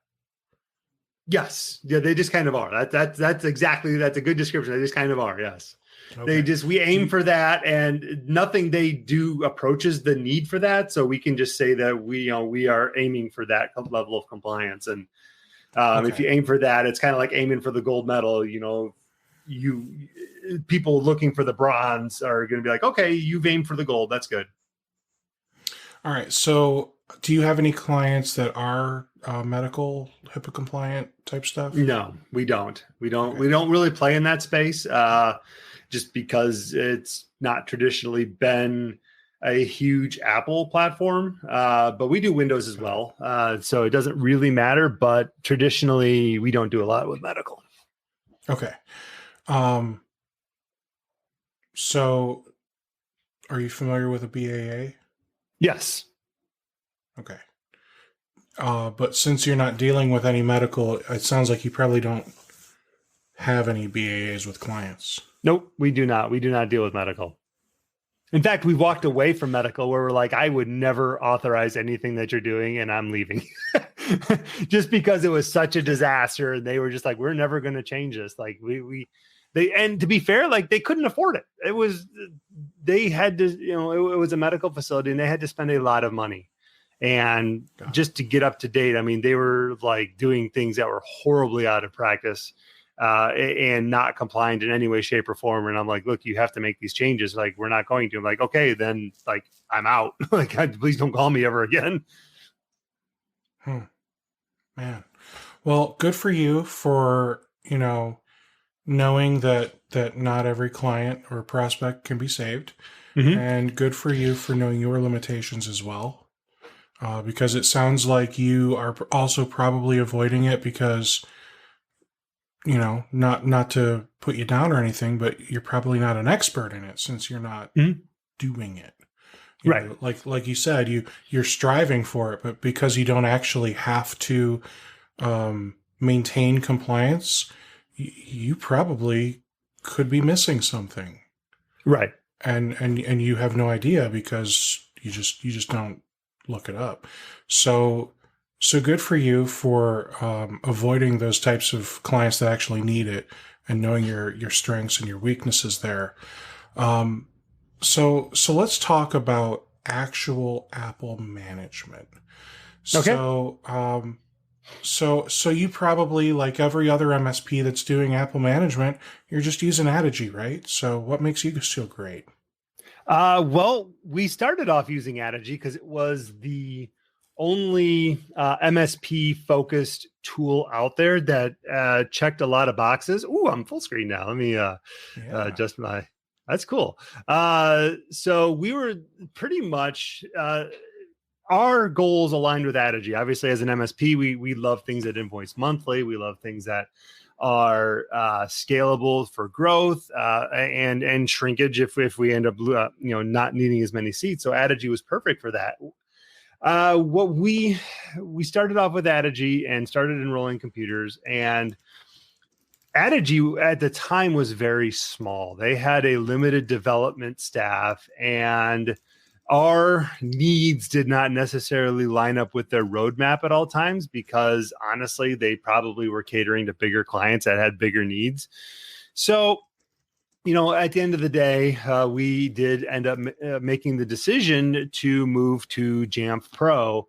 Yes. Yeah, they just kind of are. That's a good description. They just kind of are. Yes. Okay. We aim for that, and nothing they do approaches the need for that. So we can just say that we are aiming for that level of compliance. And if you aim for that, it's kind of like aiming for the gold medal. People looking for the bronze are going to be like, okay, you've aimed for the gold. That's good. All right. So do you have any clients that are medical HIPAA compliant type stuff? No, we don't. We don't really play in that space just because it's not traditionally been a huge Apple platform, but we do Windows as well. So it doesn't really matter, but traditionally we don't do a lot with medical. Okay. So are you familiar with a BAA? Yes. Okay. But since you're not dealing with any medical, it sounds like you probably don't have any BAAs with clients. Nope, we do not. We do not deal with medical. In fact, we walked away from medical where we're like, I would never authorize anything that you're doing, and I'm leaving. Just because it was such a disaster. And they were just like, we're never going to change this. Like and to be fair, like they couldn't afford it. They had to, it was a medical facility and they had to spend a lot of money. And just to get up to date, I mean, they were like doing things that were horribly out of practice and not compliant in any way, shape, or form. And I'm like, look, you have to make these changes. Like, we're not going to. I'm like, okay, then like I'm out. Like, please don't call me ever again. Man. Well, good for you for, knowing that not every client or prospect can be saved. Mm-hmm. And good for you for knowing your limitations as well. Because it sounds like you are also probably avoiding it because, not to put you down or anything, but you're probably not an expert in it since you're not doing it. Right. Like you said, you're striving for it, but because you don't actually have to maintain compliance, you probably could be missing something. Right. And you have no idea because you just don't look it up. So good for you for avoiding those types of clients that actually need it and knowing your strengths and your weaknesses there. So let's talk about actual Apple management. Okay. So you probably, like every other MSP that's doing Apple management, you're just using Adigy, right? So what makes you so great? Well, we started off using Adigy because it was the only MSP focused tool out there that checked a lot of boxes. Ooh, I'm full screen now. Let me adjust my. That's cool. So we were pretty much our goals aligned with Adigy. Obviously, as an MSP, we love things that invoice monthly. We love things that are scalable for growth and shrinkage if we end up not needing as many seats. So Adigy was perfect for that. What we started off with Adigy and started enrolling computers, and Adigy at the time was very small. They had a limited development staff, and our needs did not necessarily line up with their roadmap at all times because honestly, they probably were catering to bigger clients that had bigger needs. So, at the end of the day, we did end up making the decision to move to Jamf Pro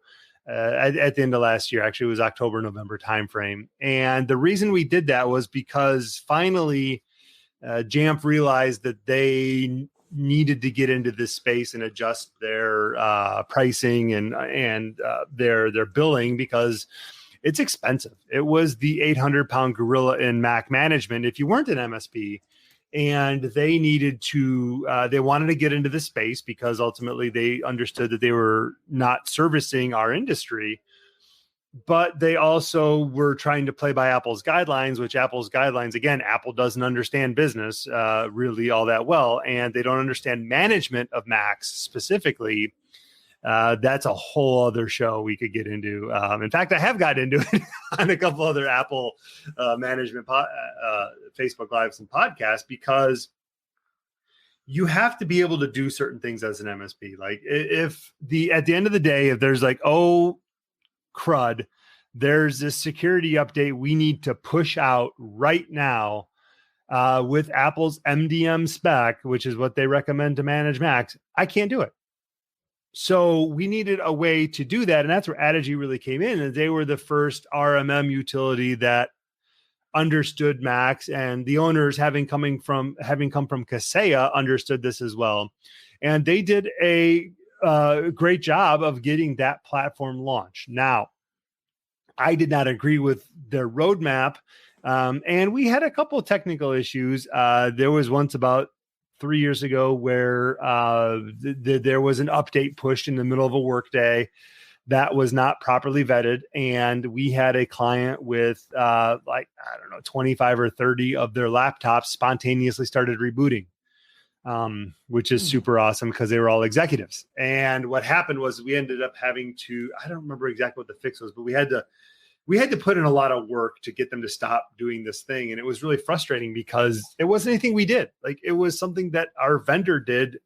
at the end of last year. Actually, it was October, November timeframe. And the reason we did that was because finally Jamf realized that they needed to get into this space and adjust their pricing and their billing because it's expensive. It was the 800-pound gorilla in Mac management if you weren't an MSP. And they needed to, they wanted to get into the space because ultimately they understood that they were not servicing our industry, but they also were trying to play by Apple's guidelines, which Apple's guidelines, again, Apple doesn't understand business really all that well, and they don't understand management of Macs specifically. That's a whole other show we could get into. In fact, I have got into it on a couple other Apple management Facebook Lives and podcasts because you have to be able to do certain things as an MSP. Like at the end of the day, if there's like, oh, crud, there's this security update we need to push out right now with Apple's MDM spec, which is what they recommend to manage Macs, I can't do it. So we needed a way to do that. And that's where Adigy really came in. And they were the first RMM utility that understood Macs, and the owners having come from Kaseya understood this as well. And they did a great job of getting that platform launched. Now, I did not agree with their roadmap. And we had a couple of technical issues. There was once about 3 years ago where there was an update pushed in the middle of a workday that was not properly vetted. And we had a client with 25 or 30 of their laptops spontaneously started rebooting, which is super awesome because they were all executives. And what happened was we ended up having to, I don't remember exactly what the fix was, but we had to put in a lot of work to get them to stop doing this thing. And it was really frustrating because it wasn't anything we did. Like, it was something that our vendor did,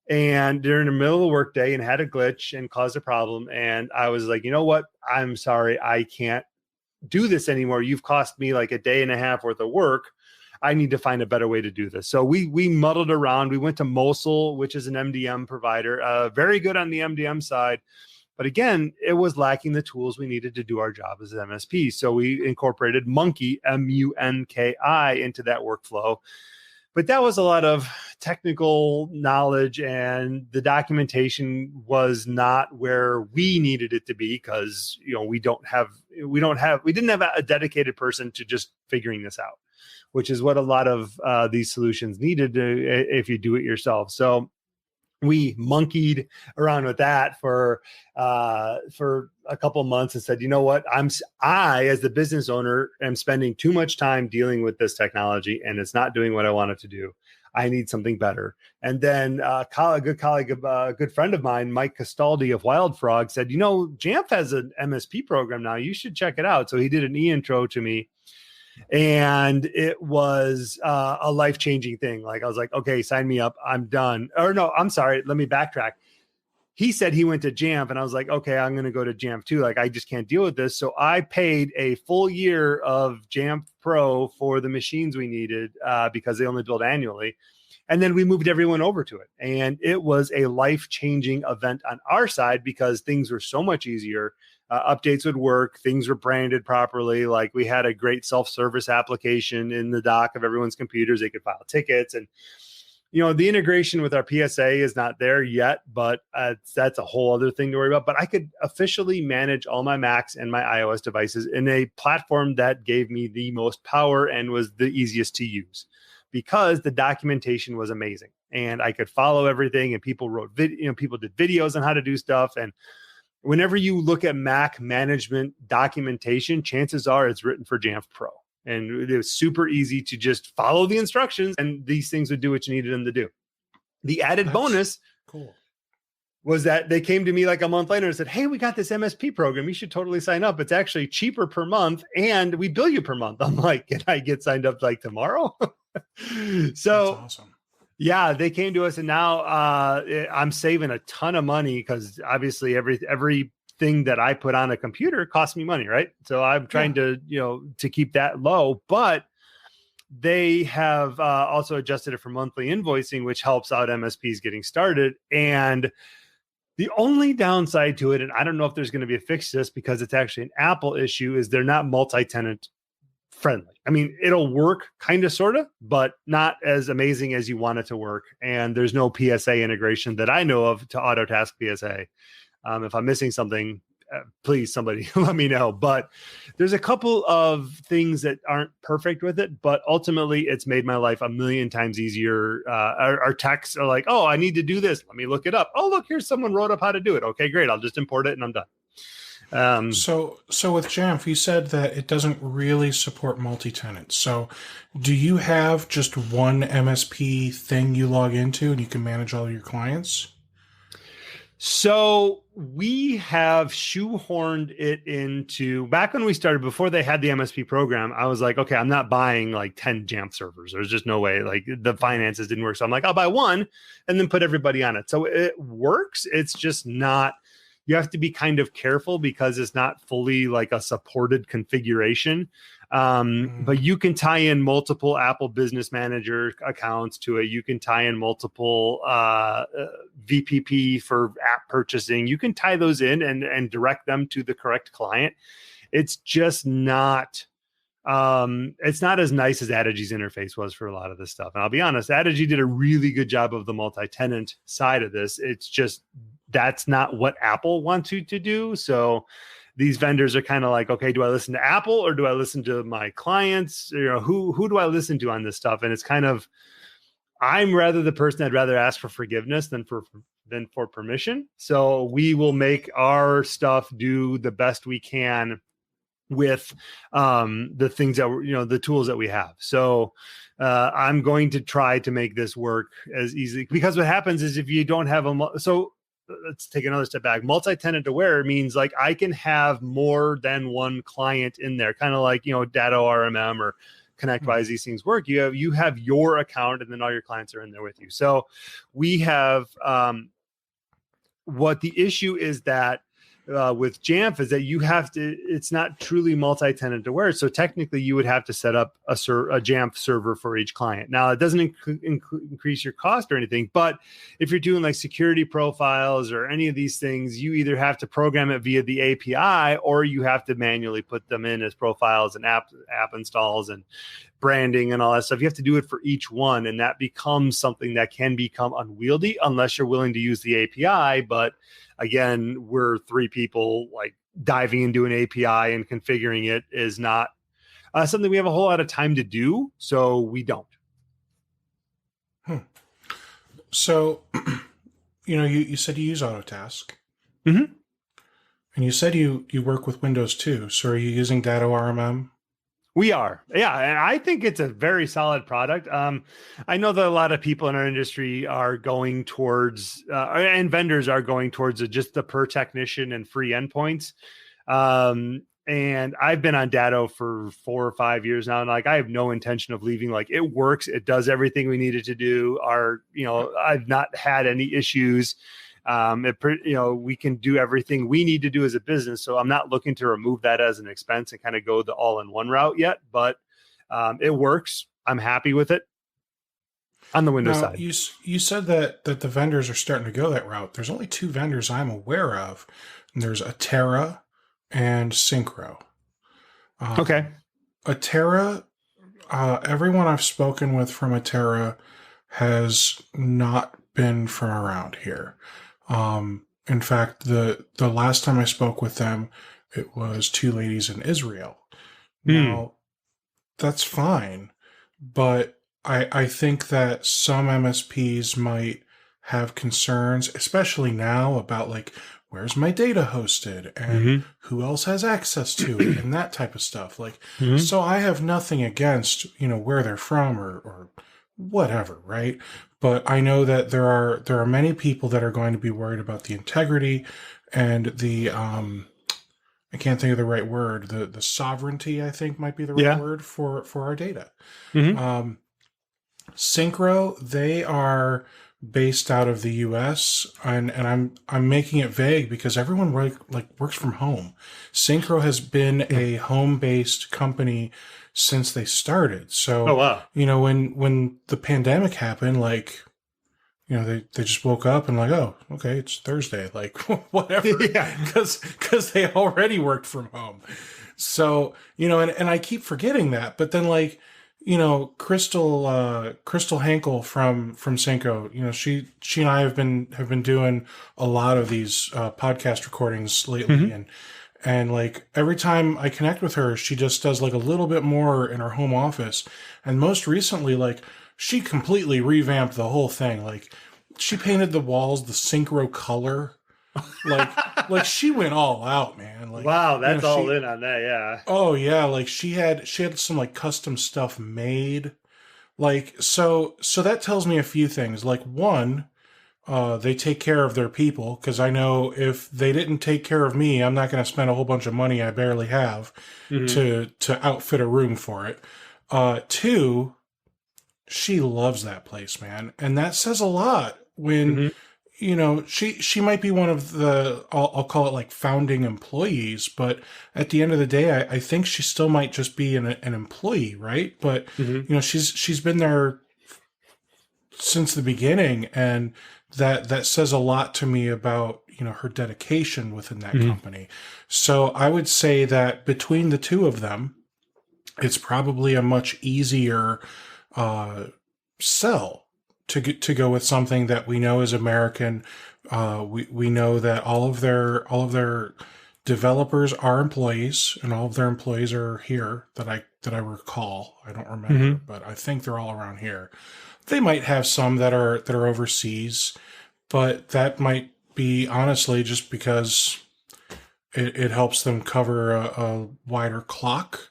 and during the middle of the workday and had a glitch and caused a problem. And I was like, you know what? I'm sorry. I can't do this anymore. You've cost me like a day and a half worth of work. I need to find a better way to do this. So we muddled around. We went to Mosul, which is an MDM provider, very good on the MDM side. But again, it was lacking the tools we needed to do our job as an MSP. So we incorporated Munki, M-U-N-K-I, into that workflow. But that was a lot of technical knowledge, and the documentation was not where we needed it to be because we didn't have a dedicated person to just figuring this out, which is what a lot of these solutions needed if you do it yourself. So we monkeyed around with that for a couple of months and said, you know what, I as the business owner am spending too much time dealing with this technology and it's not doing what I want it to do. I need something better. And then a good friend of mine, Mike Castaldi of Wild Frog, said, Jamf has an MSP program now. You should check it out. So he did an e-intro to me. And it was a life-changing thing. Like, I was like, okay, sign me up. I'm done. Or no, I'm sorry. Let me backtrack. He said he went to Jamf, and I was like, okay, I'm going to go to Jamf too. Like, I just can't deal with this. So I paid a full year of Jamf Pro for the machines we needed because they only build annually. And then we moved everyone over to it. And it was a life-changing event on our side because things were so much easier. Updates would work. Things were branded properly. Like, we had a great self-service application in the dock of everyone's computers. They could file tickets. And, the integration with our PSA is not there yet, but that's a whole other thing to worry about. But I could officially manage all my Macs and my iOS devices in a platform that gave me the most power and was the easiest to use because the documentation was amazing. And I could follow everything, and people wrote people did videos on how to do stuff. And whenever you look at Mac management documentation, chances are it's written for Jamf Pro. And it was super easy to just follow the instructions, and these things would do what you needed them to do. The added bonus. Cool. was that they came to me like a month later and said, "Hey, we got this MSP program. You should totally sign up. It's actually cheaper per month and we bill you per month." I'm like, "Can I get signed up like tomorrow?" So That's awesome. yeah, they came to us, and now I'm saving a ton of money because obviously everything that I put on a computer costs me money, right? So I'm trying to to keep that low, but they have also adjusted it for monthly invoicing, which helps out MSPs getting started. And the only downside to it, and I don't know if there's going to be a fix to this because it's actually an Apple issue, is they're not multi-tenant friendly. I mean, it'll work kind of, sort of, but not as amazing as you want it to work. And there's no PSA integration that I know of to Autotask PSA. If I'm missing something, please somebody let me know. But there's a couple of things that aren't perfect with it, but ultimately it's made my life a million times easier. Our techs are like, "Oh, I need to do this. Let me look it up. Oh, look, here's someone wrote up how to do it. Okay, great. I'll just import it and I'm done." So with Jamf, you said that it doesn't really support multi-tenant. So do you have just one MSP thing you log into and you can manage all your clients? So we have shoehorned it into, back when we started, before they had the MSP program, I was like, okay, I'm not buying like 10 Jamf servers. There's just no way, like the finances didn't work. So I'm like, I'll buy one and then put everybody on it. So it works. It's just not, you have to be kind of careful because it's not fully like a supported configuration. But you can tie in multiple Apple Business Manager accounts to it. You can tie in multiple VPP for app purchasing. You can tie those in and direct them to the correct client. It's just not, it's not as nice as Adigy's interface was for a lot of this stuff. And I'll be honest, Adigy did a really good job of the multi-tenant side of this. It's just, that's not what Apple wants you to do. So these vendors are kind of like, okay, do I listen to Apple or do I listen to my clients? Who do I listen to on this stuff? And it's kind of, I'm rather the person I'd rather ask for forgiveness than for permission. So we will make our stuff do the best we can with the things that the tools that we have. So I'm going to try to make this work as easily, because what happens is if you don't have so let's take another step back. Multi-tenant aware means like I can have more than one client in there, kind of like, Datto RMM or ConnectWise, these things work. You have your account and then all your clients are in there with you. So we have what the issue is that with Jamf is that you have to, it's not truly multi-tenant aware. So technically you would have to set up a Jamf server for each client. Now it doesn't increase your cost or anything, but if you're doing like security profiles or any of these things, you either have to program it via the API or you have to manually put them in as profiles and app installs and branding and all that stuff. You have to do it for each one. And that becomes something that can become unwieldy unless you're willing to use the API. But again, we're three people, like diving into an API and configuring it is not something we have a whole lot of time to do. So we don't. So, you said you use Autotask. Mm-hmm. And you said you work with Windows too. So are you using Datto RMM? We are. Yeah. And I think it's a very solid product. I know that a lot of people in our industry are going towards, and vendors are going towards just the per technician and free endpoints. And I've been on Datto for 4 or 5 years now. And like, I have no intention of leaving. Like, it works. It does everything we needed to do. I've not had any issues. We can do everything we need to do as a business. So I'm not looking to remove that as an expense and kind of go the all-in-one route yet, but it works. I'm happy with it on the Windows side. You said that the vendors are starting to go that route. There's only 2 vendors I'm aware of. And there's Atera and Synchro. Okay. Atera, everyone I've spoken with from Atera has not been from around here. In fact, the last time I spoke with them, it was 2 ladies in Israel. Now, that's fine, but I think that some MSPs might have concerns, especially now, about like, where's my data hosted and who else has access to it and that type of stuff. Like, so I have nothing against, where they're from or whatever, right? but I know that there are many people that are going to be worried about the integrity and the I can't think of the right word. The sovereignty, I think, might be the right Yeah. word for our data. Mm-hmm. Synchro, they are based out of the U.S. and I'm making it vague because everyone works from home. Synchro has been a home-based company since they started. Oh, So, wow. when the pandemic happened, they just woke up and like, oh, okay, it's Thursday, like whatever, Yeah. because they already worked from home. So, and I keep forgetting that, but then Crystal Hankel from Cinco, she and I have been doing a lot of these podcast recordings lately, Mm-hmm. and like every time I connect with her, she just does like a little bit more in her home office. And most recently, like she completely revamped the whole thing. Like she painted the walls the synchro color. Like she went all out, man. Like, Wow, that's all she in on that. Yeah. oh yeah, like she had some like custom stuff made. Like so that tells me a few things. Like one, they take care of their people because I know if they didn't take care of me, I'm not going to spend a whole bunch of money I barely have Mm-hmm. to outfit a room for it. Two, she loves that place, man, and that says a lot. When Mm-hmm. she might be one of the I'll call it like founding employees, but at the end of the day, I think she still might just be an employee, right? But Mm-hmm. she's been there since the beginning, and that says a lot to me about her dedication within that Mm-hmm. company. So I would say that between the two of them, it's probably a much easier sell to go with something that we know is American. We know that all of their developers are employees, and all of their employees are here that I recall. I don't remember, Mm-hmm. but I think they're all around here. They might have some that are overseas, but that might be honestly just because it helps them cover a wider clock,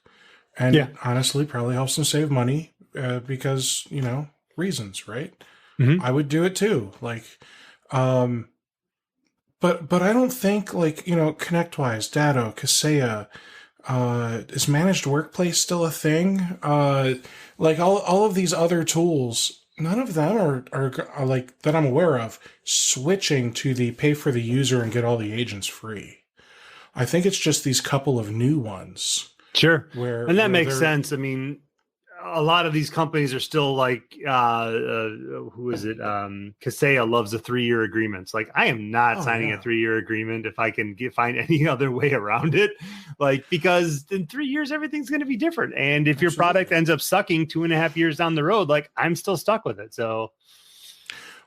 and Yeah. it honestly probably helps them save money because reasons, right? Mm-hmm. I would do it too. Um, but I don't think ConnectWise, Datto, Kaseya, is managed workplace still a thing? Like all of these other tools, none of them are like that I'm aware of switching to the pay for the user and get all the agents free. I think it's just these couple of new ones Sure. where And that makes they're sense. I mean, a lot of these companies are still like, who is it? Kaseya loves the 3-year agreements. Like, I am not oh signing a yeah, 3-year agreement if I can find any other way around it. Like, because in 3 years, everything's going to be different. And if your product absolutely. ends up sucking 2.5 years down the road, like I'm still stuck with it. So,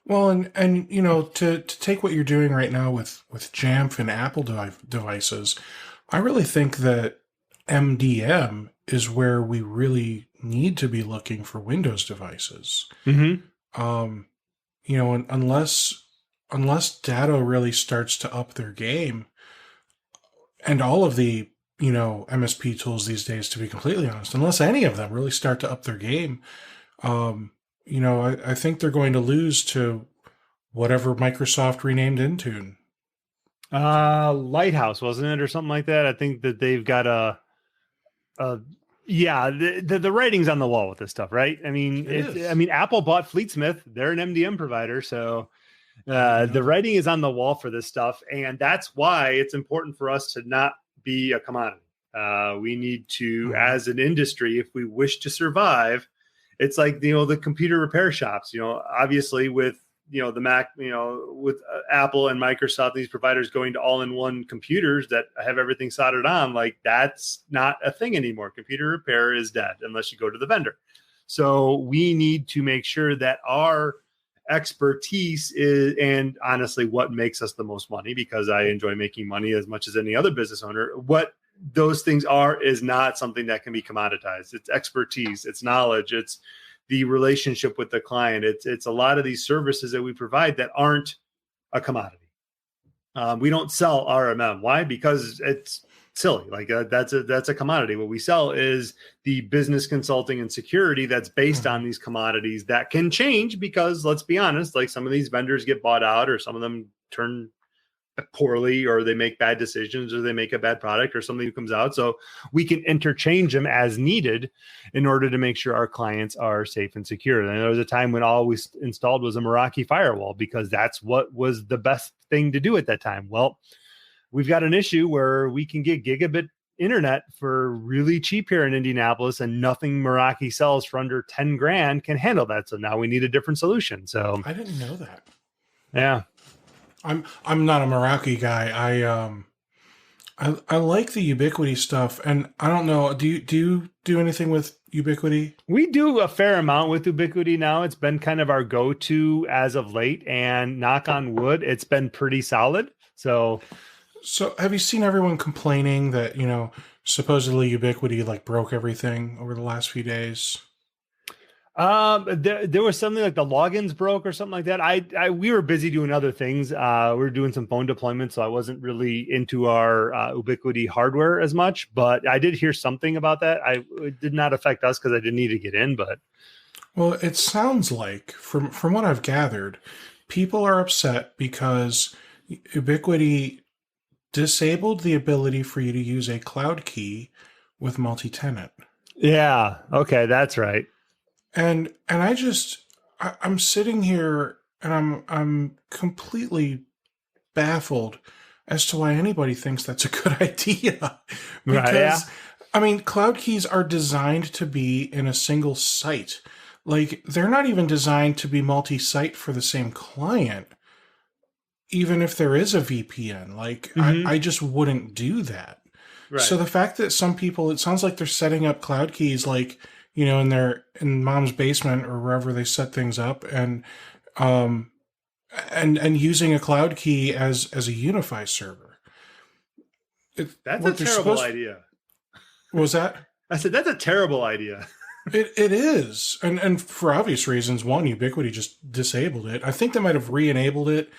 Well, and to take what you're doing right now with Jamf and Apple devices, I really think that MDM is where we really need to be looking for Windows devices. mm-hmm. Um, unless Datto really starts to up their game, and all of the MSP tools these days, to be completely honest, unless any of them really start to up their game, um, I think they're going to lose to whatever Microsoft renamed Intune. Lighthouse, wasn't it, or something like that? I think that they've got a yeah, the writing's on the wall with this stuff, right? I mean, It I is. mean, Apple bought Fleetsmith; they're an MDM provider, so I didn't know the that. writing is on the wall for this stuff, and that's why it's important for us to not be a commodity. We need to, Mhm. as an industry, if we wish to survive, it's like the computer repair shops. Obviously with the Mac, with Apple and Microsoft, these providers going to all-in-one computers that have everything soldered on, like that's not a thing anymore. Computer repair is dead unless you go to the vendor. So we need to make sure that our expertise is, and honestly, what makes us the most money, because I enjoy making money as much as any other business owner, what those things are is not something that can be commoditized. It's expertise, it's knowledge, it's the relationship with the client. It's a lot of these services that we provide that aren't a commodity. We don't sell RMM. Why? Because silly. Like that's a commodity. What we sell is the business consulting and security that's based on these commodities that can change because, let's be honest, like some of these vendors get bought out, or some of them turn poorly, or they make bad decisions, or they make a bad product, or something comes out. So we can interchange them as needed in order to make sure our clients are safe and secure. And there was a time when all we installed was a Meraki firewall because that's what was the best thing to do at that time. Well, we've got an issue where we can get gigabit internet for really cheap here in Indianapolis, and nothing Meraki sells for under 10 grand can handle that. So now we need a different solution. So I didn't know that. Yeah. I'm not a Meraki guy. I like the Ubiquity stuff, and I don't know. Do you do anything with Ubiquity? We do a fair amount with Ubiquity now. It's been kind of our go-to as of late, and knock on wood, it's been pretty solid. So have you seen everyone complaining that, supposedly Ubiquity like broke everything over the last few days? There was something like the logins broke or something like that. We were busy doing other things. We were doing some phone deployments, so I wasn't really into our Ubiquity hardware as much, but I did hear something about that. It did not affect us because I didn't need to get in, but. Well, it sounds like from what I've gathered, people are upset because Ubiquity disabled the ability for you to use a cloud key with multi-tenant. Yeah. Okay. That's right. And I'm sitting here and I'm completely baffled as to why anybody thinks that's a good idea. Because, I mean, cloud keys are designed to be in a single site. Like, they're not even designed to be multi-site for the same client, even if there is a VPN. Like, I just wouldn't do that. Right. So the fact that some people, it sounds like they're setting up cloud keys like, in mom's basement or wherever they set things up, and using a cloud key as a Unify server. That's a terrible idea. What was that? I said that's a terrible idea. It is, and for obvious reasons. One, Ubiquity just disabled it. I think they might have re-enabled it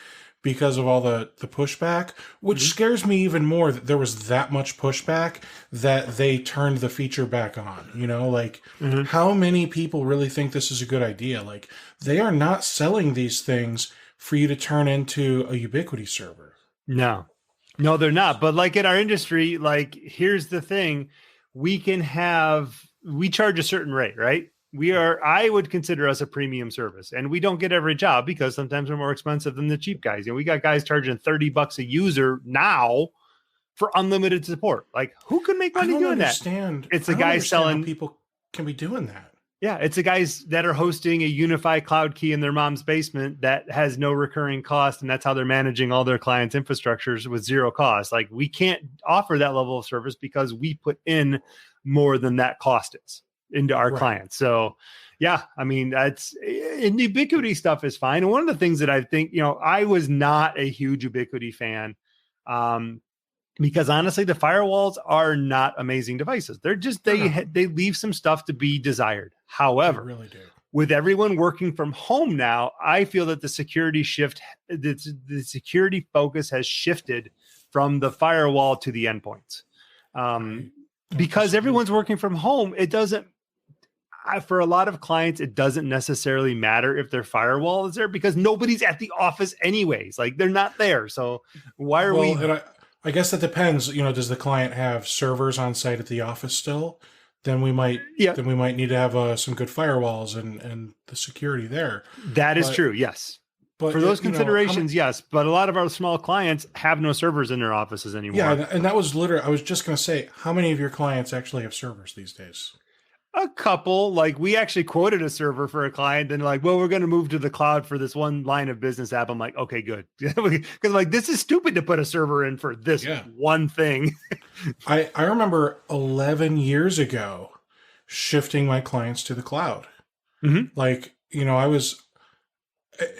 because of all the pushback, which scares me even more that there was that much pushback that they turned the feature back on. How many people really think this is a good idea? Like, they are not selling these things for you to turn into a Ubiquity server. No, they're not. But like in our industry, like, here's the thing. We charge a certain rate, right? I would consider us a premium service, and we don't get every job because sometimes we're more expensive than the cheap guys. We got guys charging $30 a user now for unlimited support. Like, who can make money doing that? It's the guys selling. People can be doing that. Yeah. It's the guys that are hosting a unified cloud key in their mom's basement that has no recurring cost. And that's how they're managing all their clients' infrastructures with zero cost. Like, we can't offer that level of service because we put in more than that cost is into our clients. So yeah, I mean, that's, and the Ubiquity stuff is fine. And one of the things that I think, I was not a huge Ubiquity fan, because honestly, the firewalls are not amazing devices. They're just, they leave some stuff to be desired. However, they really do. With everyone working from home now, I feel that the security security focus has shifted from the firewall to the endpoints. Because everyone's working from home, it doesn't, for a lot of clients, it doesn't necessarily matter if their firewall is there because nobody's at the office anyways. Like, they're not there. So why are we? And I guess that depends. Does the client have servers on site at the office still? Then we might need to have some good firewalls and the security there. That is true. Yes. But for those considerations, yes. But a lot of our small clients have no servers in their offices anymore. Yeah, and that was literally, I was just going to say, how many of your clients actually have servers these days? A couple. Like, we actually quoted a server for a client, and like, well, we're going to move to the cloud for this one line of business app. I'm like, okay, good. Because like, this is stupid to put a server in for this one thing. I remember 11 years ago shifting my clients to the cloud. Like, I was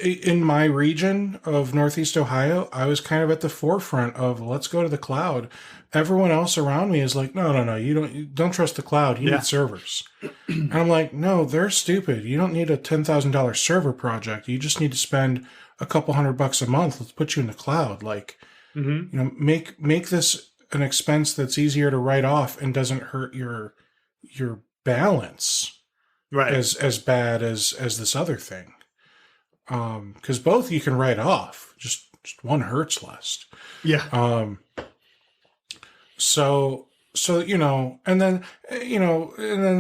in my region of Northeast Ohio, I was kind of at the forefront of let's go to the cloud. Everyone else around me is like, no, you don't trust the cloud. You need servers. And I'm like, no, they're stupid. You don't need a $10,000 server project. You just need to spend a couple $100 a month. Let's put you in the cloud. Like, make this an expense that's easier to write off and doesn't hurt your balance as bad as this other thing. Because both you can write off, just one hurts less. Yeah. So and then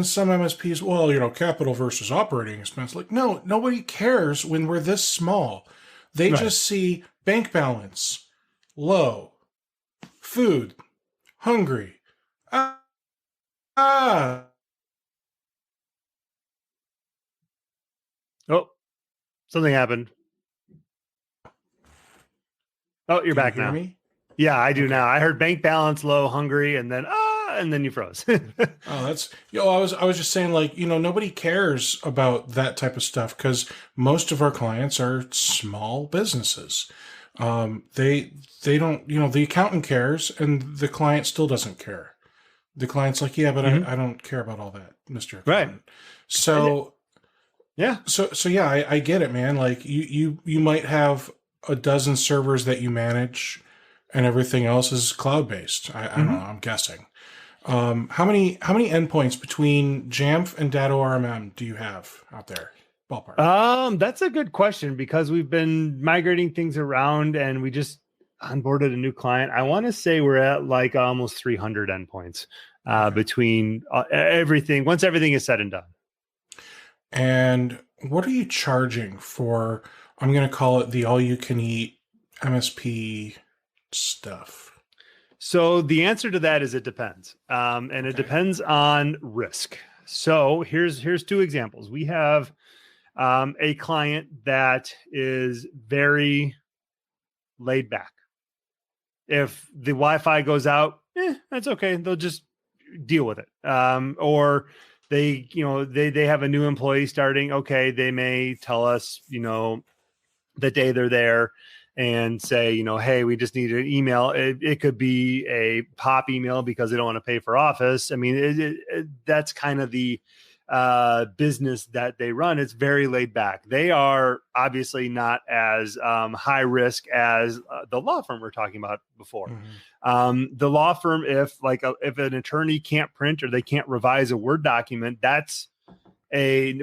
some MSPs, well, capital versus operating expense. Like, no, nobody cares when we're this small. They just see bank balance low, food, hungry. Ah. Oh, something happened. Oh, you're back now. Me? Yeah, I do now. I heard bank balance low, hungry, and then you froze. Oh, that's I was just saying, like, nobody cares about that type of stuff because most of our clients are small businesses. They don't, the accountant cares and the client still doesn't care. The client's like, yeah, but I don't care about all that, Mr. Accountant. Right. So yeah. So yeah, I get it, man. Like you might have a dozen servers that you manage and everything else is cloud-based. I don't know, I'm guessing. How many endpoints between Jamf and Datto RMM do you have out there? Ballpark. That's a good question because we've been migrating things around and we just onboarded a new client. I want to say we're at like almost 300 endpoints between everything, once everything is said and done. And what are you charging for, I'm going to call it the all-you-can-eat MSP stuff? So the answer to that is it depends. And it depends on risk. So here's two examples. We have a client that is very laid back. If the Wi-Fi goes out, that's okay. They'll just deal with it. Or they have a new employee starting. Okay, they may tell us, the day they're there and say, hey, we just need an email. It could be a pop email because they don't want to pay for Office. I mean, that's kind of the business that they run. It's very laid back. They are obviously not as high risk as the law firm we're talking about before. The law firm, if an attorney can't print or they can't revise a Word document, that's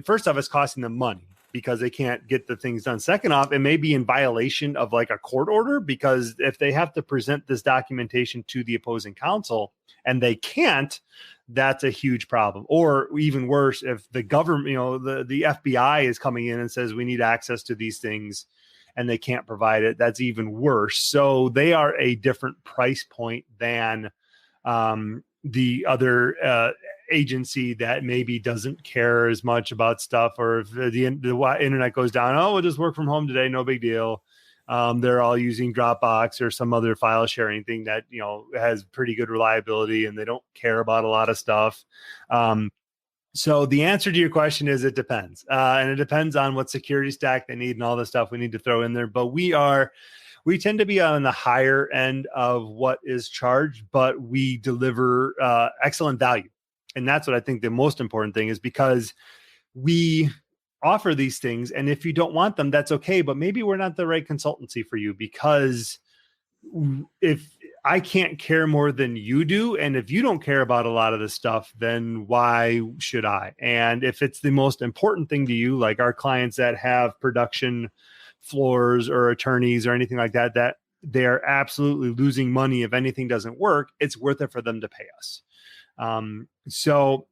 first off, it's costing them money because they can't get the things done. Second off, it may be in violation of like a court order because if they have to present this documentation to the opposing counsel and they can't, that's a huge problem. Or even worse, if the government, the FBI is coming in and says we need access to these things and they can't provide it, that's even worse. So they are a different price point than the other agency that maybe doesn't care as much about stuff, or if the internet goes down, we'll just work from home today, no big deal. They're all using Dropbox or some other file sharing thing that has pretty good reliability, and they don't care about a lot of stuff. So the answer to your question is it depends, and it depends on what security stack they need and all the stuff we need to throw in there. But we tend to be on the higher end of what is charged, but we deliver excellent value. And that's what I think the most important thing is, because we offer these things. And if you don't want them, that's okay. But maybe we're not the right consultancy for you, because if I can't care more than you do, and if you don't care about a lot of this stuff, then why should I? And if it's the most important thing to you, like our clients that have production floors or attorneys or anything like that, that they're absolutely losing money if anything doesn't work, it's worth it for them to pay us. So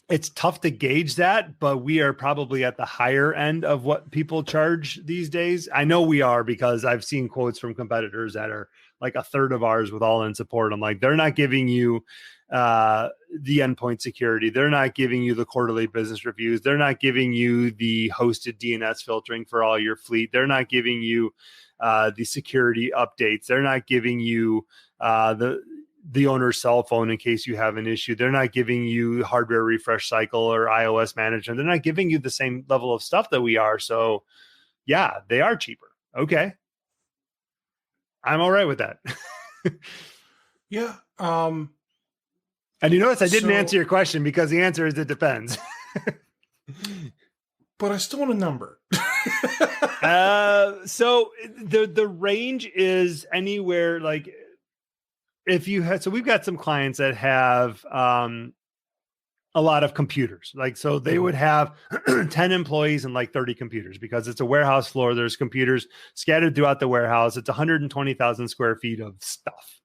it's tough to gauge that, but we are probably at the higher end of what people charge these days. I know we are, because I've seen quotes from competitors that are like a third of ours with all in support. I'm like, they're not giving you the endpoint security. They're not giving you the quarterly business reviews. They're not giving you the hosted DNS filtering for all your fleet. They're not giving you the security updates. They're not giving you the owner's cell phone in case you have an issue. They're not giving you hardware refresh cycle or iOS management. They're not giving you the same level of stuff that we are. So yeah, they are cheaper. Okay. I'm all right with that. Yeah. And you notice I didn't answer your question, because the answer is it depends. But I still want a number. So the range is anywhere, like if you had, so we've got some clients that have a lot of computers. Like, so they would have 10 employees and like 30 computers because it's a warehouse floor. There's computers scattered throughout the warehouse. It's 120,000 square feet of stuff.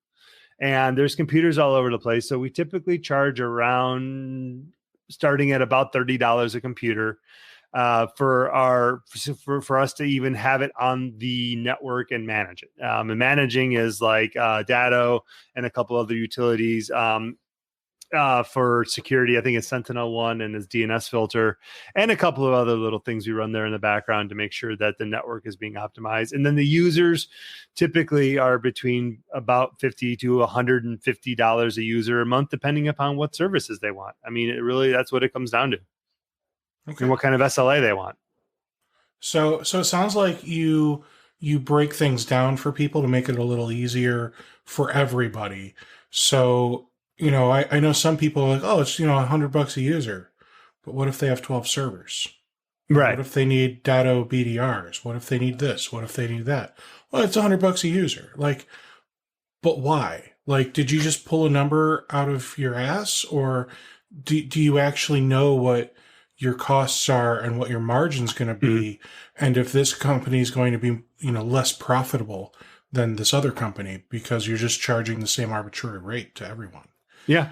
And there's computers all over the place. So we typically charge around starting at about $30 a computer for us to even have it on the network and manage it. And managing is like Datto and a couple other utilities. For security, I think it's Sentinel-1 and his DNS filter, and a couple of other little things we run there in the background to make sure that the network is being optimized. And then the users typically are between about $50 to $150 a user a month, depending upon what services they want. I mean, that's what it comes down to. Okay. And what kind of SLA they want. So it sounds like you break things down for people to make it a little easier for everybody. So, I know some people are like, oh, it's, $100 a user, but what if they have 12 servers? Right. What if they need Datto BDRs? What if they need this? What if they need that? Well, it's $100 a user. Like, but why? Like, did you just pull a number out of your ass, or do you actually know what your costs are and what your margin's going to be? Mm-hmm. And if this company is going to be, less profitable than this other company because you're just charging the same arbitrary rate to everyone. Yeah.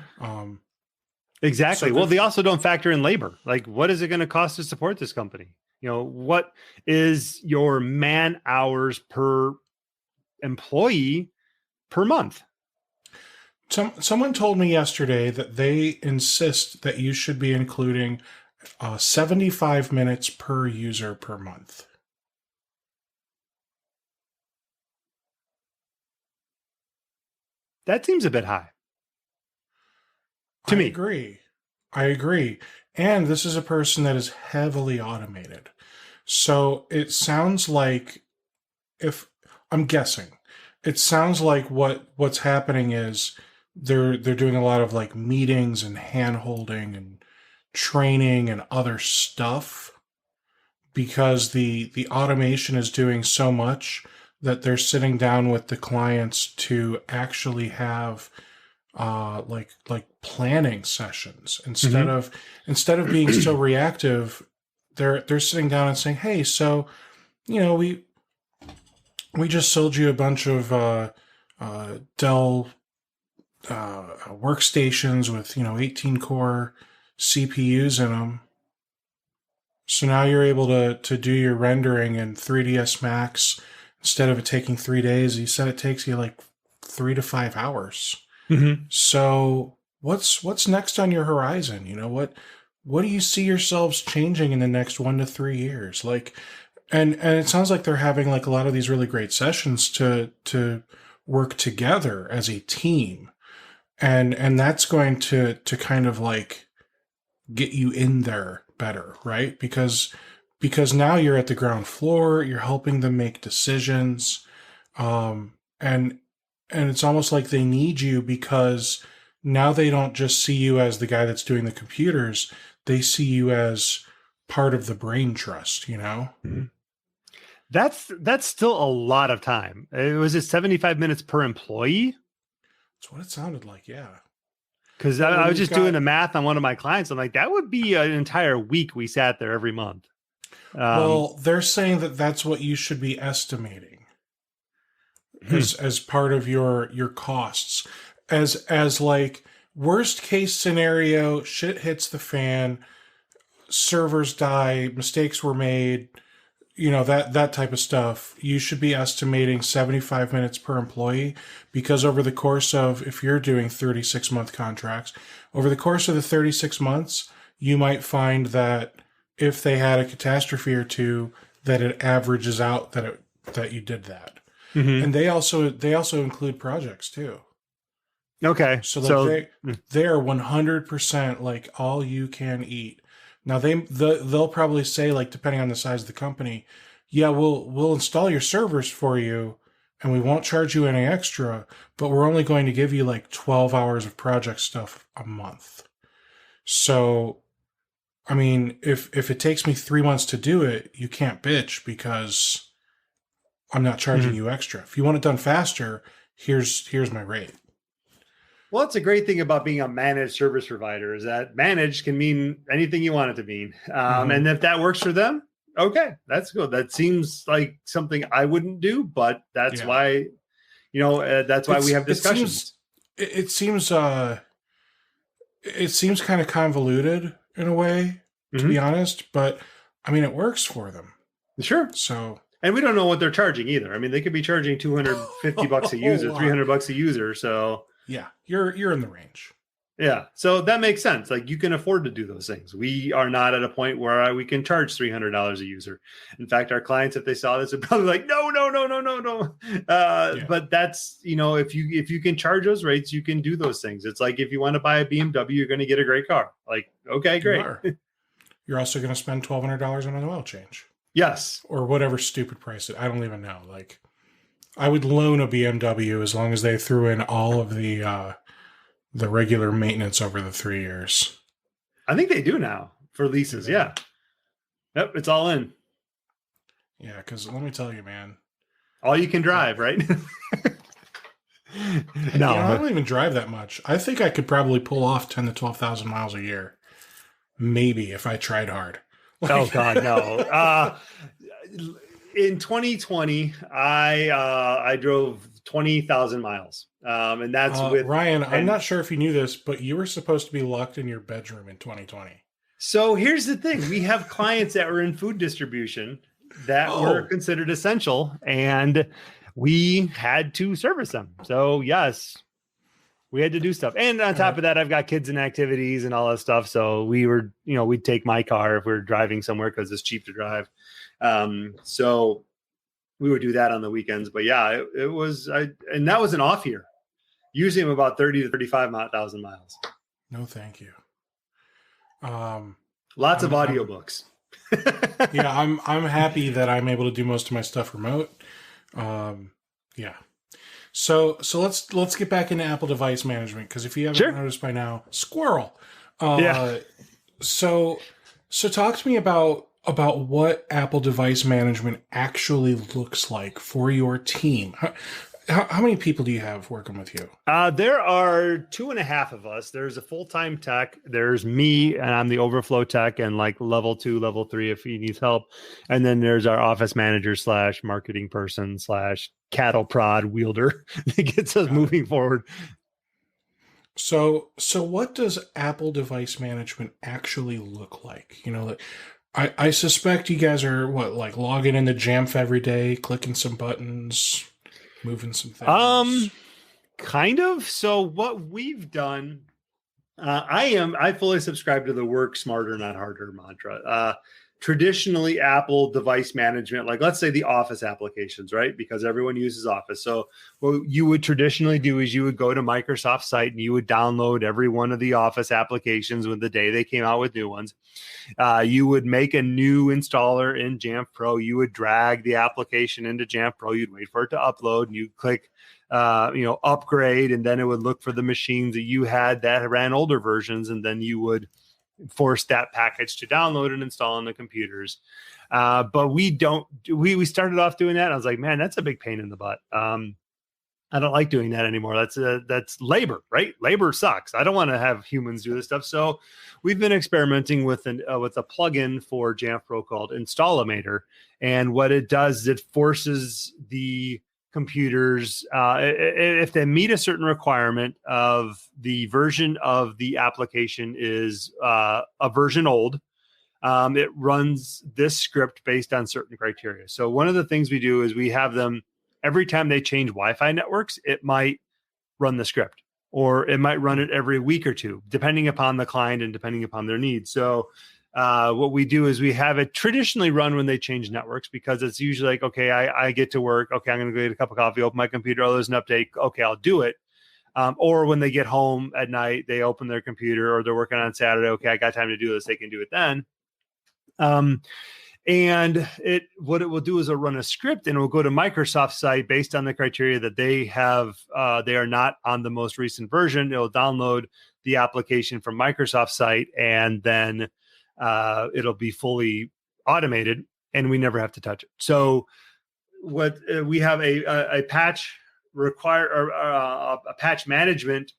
Exactly. So well, they also don't factor in labor. Like, what is it going to cost to support this company? What is your man hours per employee per month? Someone told me yesterday that they insist that you should be including 75 minutes per user per month. That seems a bit high. To me. I agree. And this is a person that is heavily automated. So it sounds like, if I'm guessing, it sounds like what's happening is they're doing a lot of like meetings and hand holding and training and other stuff because the automation is doing so much that they're sitting down with the clients to actually have like planning sessions instead of being so reactive. They're sitting down and saying, hey, so we just sold you a bunch of Dell workstations with 18 core CPUs in them. So now you're able to do your rendering in 3ds Max instead of it taking 3 days. You said it takes you like 3 to 5 hours. Mm-hmm. So what's next on your horizon? What do you see yourselves changing in the next 1 to 3 years? Like, and it sounds like they're having like a lot of these really great sessions to work together as a team. And that's going to kind of like get you in there better, right? Because now you're at the ground floor, you're helping them make decisions. And it's almost like they need you because now they don't just see you as the guy that's doing the computers. They see you as part of the brain trust, Mm-hmm. That's still a lot of time. Was it 75 minutes per employee? That's what it sounded like, yeah. Because I was just doing the math on one of my clients. I'm like, that would be an entire week we sat there every month. Well, they're saying that that's what you should be estimating as part of your costs. As like worst case scenario, shit hits the fan, servers die, mistakes were made, that type of stuff. You should be estimating 75 minutes per employee because over the course of, if you're doing 36-month contracts, over the course of the 36 months, you might find that if they had a catastrophe or two, that it averages out that you did that. Mm-hmm. And they also include projects too. Okay. So they are 100% like all you can eat. Now they'll probably say, like, depending on the size of the company, yeah, we'll install your servers for you and we won't charge you any extra, but we're only going to give you like 12 hours of project stuff a month. So, I mean, if it takes me 3 months to do it, you can't bitch because I'm not charging you extra. If you want it done faster, here's my rate. Well, it's a great thing about being a managed service provider is that managed can mean anything you want it to mean. And if that works for them, okay, that's good. That seems like something I wouldn't do, but that's why, that's why we have discussions. It seems kind of convoluted in a way, to be honest, but I mean, it works for them. Sure. So, and we don't know what they're charging either. I mean, they could be charging $250 a user, $300 a user. So yeah, you're in the range. Yeah. So that makes sense. Like you can afford to do those things. We are not at a point where we can charge $300 a user. In fact, our clients, if they saw this, would probably like, no. But that's, if you can charge those rates, you can do those things. It's like, if you want to buy a BMW, you're going to get a great car. Like, okay, great. You're also going to spend $1,200 on an oil change. Yes. Or whatever stupid price I don't even know. Like, I would loan a BMW as long as they threw in all of the regular maintenance over the 3 years. I think they do now for leases. Yeah. Yep. It's all in. Yeah. Because let me tell you, man. All you can drive, right? No, I don't even drive that much. I think I could probably pull off 10 to 12,000 miles a year. Maybe if I tried hard. Oh God, no. In 2020, I drove 20,000 miles. And that's with Ryan. I'm not sure if you knew this, but you were supposed to be locked in your bedroom in 2020. So here's the thing. We have clients that were in food distribution that were considered essential, and we had to service them. So yes, we had to do stuff. And on top of that, I've got kids and activities and all that stuff. So we were, we'd take my car if we were driving somewhere because it's cheap to drive. So we would do that on the weekends. But yeah, it was, and that was an off year. Usually I'm about 30 to 35,000 miles. No, thank you. Lots of audiobooks. Yeah, I'm happy that I'm able to do most of my stuff remote. Yeah. So let's get back into Apple device management, because if you haven't noticed by now, squirrel. So talk to me about what Apple device management actually looks like for your team. How many people do you have working with you? There are 2.5 of us. There's a full-time tech. There's me, and I'm the overflow tech and like level 2, level 3 if he needs help. And then there's our office manager / marketing person / cattle prod wielder that gets us moving forward. So what does Apple device management actually look like? I suspect you guys are logging into Jamf every day, clicking some buttons, moving some things. Kind of. So what we've done, I fully subscribe to the work smarter, not harder mantra. Traditionally, Apple device management, like let's say the Office applications, right? Because everyone uses Office. So what you would traditionally do is you would go to Microsoft's site and you would download every one of the Office applications when the day they came out with new ones. You would make a new installer in Jamf Pro. You would drag the application into Jamf Pro. You'd wait for it to upload, and you'd click, upgrade, and then it would look for the machines that you had that ran older versions, and then you would force that package to download and install on the computers. But we started off doing that. I was like, man, that's a big pain in the butt. I don't like doing that anymore. That's labor, right? Labor sucks. I don't want to have humans do this stuff. So we've been experimenting with a plugin for Jamf Pro called Installator. And what it does is it forces the computers, if they meet a certain requirement of the version of the application is a version old, it runs this script based on certain criteria. So one of the things we do is we have them, every time they change Wi-Fi networks, it might run the script, or it might run it every week or two, depending upon the client and depending upon their needs. So what we do is we have it traditionally run when they change networks, because it's usually like, okay, I get to work. Okay, I'm going to go get a cup of coffee, open my computer. Oh, there's an update. Okay, I'll do it. Or when they get home at night, they open their computer, or they're working on Saturday. Okay, I got time to do this. They can do it then. And what it will do is it'll run a script, and it will go to Microsoft's site based on the criteria that they have. They are not on the most recent version. It'll download the application from Microsoft's site, and then it'll be fully automated, and we never have to touch it. So what we have a patch a patch management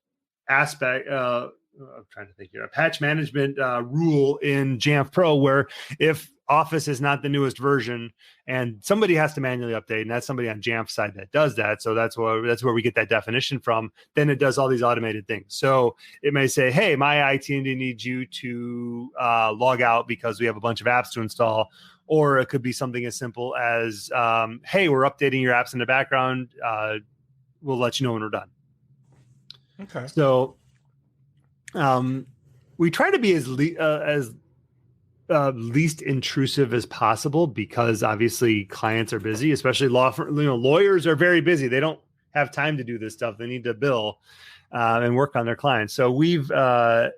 aspect. I'm trying to think here. A patch management rule in Jamf Pro where if Office is not the newest version and somebody has to manually update, and that's somebody on Jamf side that does that. So that's where we get that definition from. Then it does all these automated things. So it may say, hey, my IT needs you to log out because we have a bunch of apps to install. Or it could be something as simple as, hey, we're updating your apps in the background. We'll let you know when we're done. Okay. So we try to be as least intrusive as possible because obviously clients are busy, especially lawyers are very busy. They don't have time to do this stuff. They need to bill and work on their clients. So we've done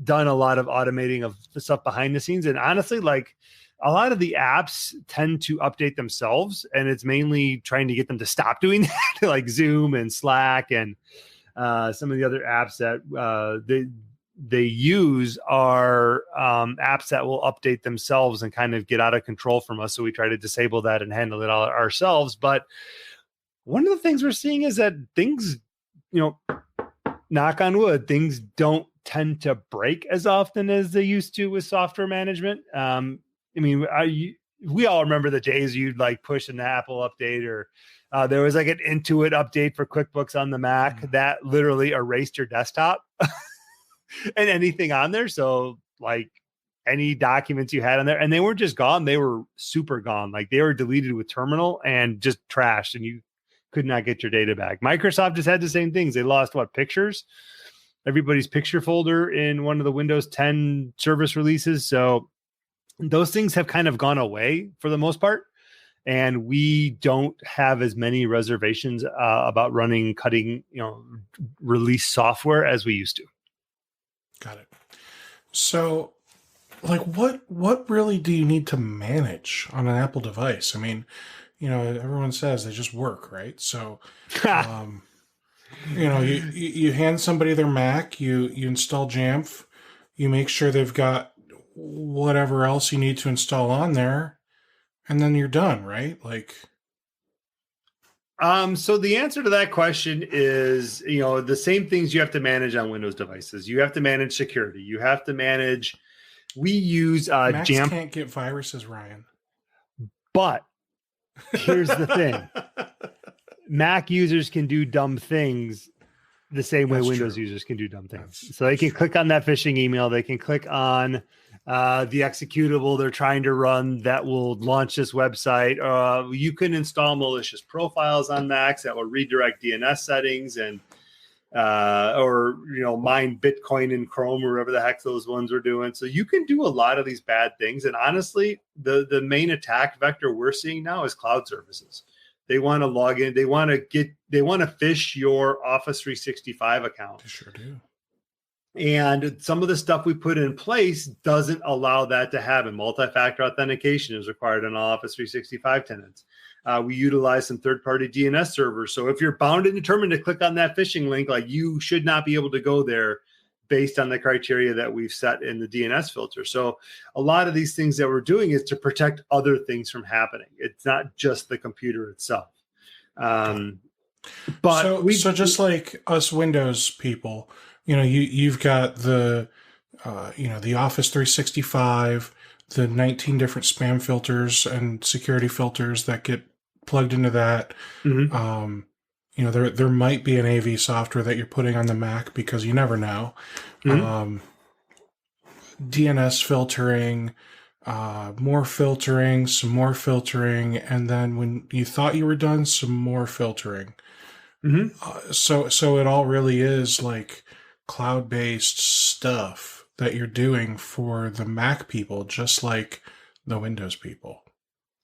a lot of automating of the stuff behind the scenes. And honestly, like a lot of the apps tend to update themselves, and it's mainly trying to get them to stop doing that, like Zoom and Slack and some of the other apps that they use are apps that will update themselves and kind of get out of control from us. So we try to disable that and handle it all ourselves. But one of the things we're seeing is that things, knock on wood, things don't tend to break as often as they used to with software management. We all remember the days you'd like push an Apple update or there was like an Intuit update for QuickBooks on the Mac that literally erased your desktop and anything on there. So like any documents you had on there, and they weren't just gone, they were super gone. Like they were deleted with terminal and just trashed, and you could not get your data back. Microsoft just had the same things. They lost pictures, everybody's picture folder in one of the Windows 10 service releases. So those things have kind of gone away for the most part. And we don't have as many reservations about running cutting, release software as we used to. Got it. So, like, what really do you need to manage on an Apple device? I mean, everyone says they just work, right? So, you hand somebody their Mac, you install Jamf, you make sure they've got whatever else you need to install on there, and then you're done, right? Like, so the answer to that question is, the same things you have to manage on Windows devices. You have to manage security. You have to manage. We use Macs Jamf. Can't get viruses, Ryan. But here's the thing: Mac users can do dumb things the same way Windows users can do dumb things. So they can click on that phishing email. They can click on the executable they're trying to run that will launch this website. You can install malicious profiles on Macs that will redirect DNS settings and mine Bitcoin in Chrome or whatever the heck those ones are doing. So you can do a lot of these bad things. And honestly, the main attack vector we're seeing now is cloud services. They want to log in. They want to phish your Office 365 account. They sure do. And some of the stuff we put in place doesn't allow that to happen. Multi-factor authentication is required on all Office 365 tenants. We utilize some third-party DNS servers. So if you're bound and determined to click on that phishing link, like you should not be able to go there based on the criteria that we've set in the DNS filter. So a lot of these things that we're doing is to protect other things from happening. It's not just the computer itself. But so just like us Windows people, you've got the Office 365, the 19 different spam filters and security filters that get plugged into that. Mm-hmm. There might be an AV software that you're putting on the Mac because you never know. Mm-hmm. DNS filtering, more filtering, some more filtering, and then when you thought you were done, some more filtering. Mm-hmm. So it all really is like cloud-based stuff that you're doing for the Mac people, just like the Windows people.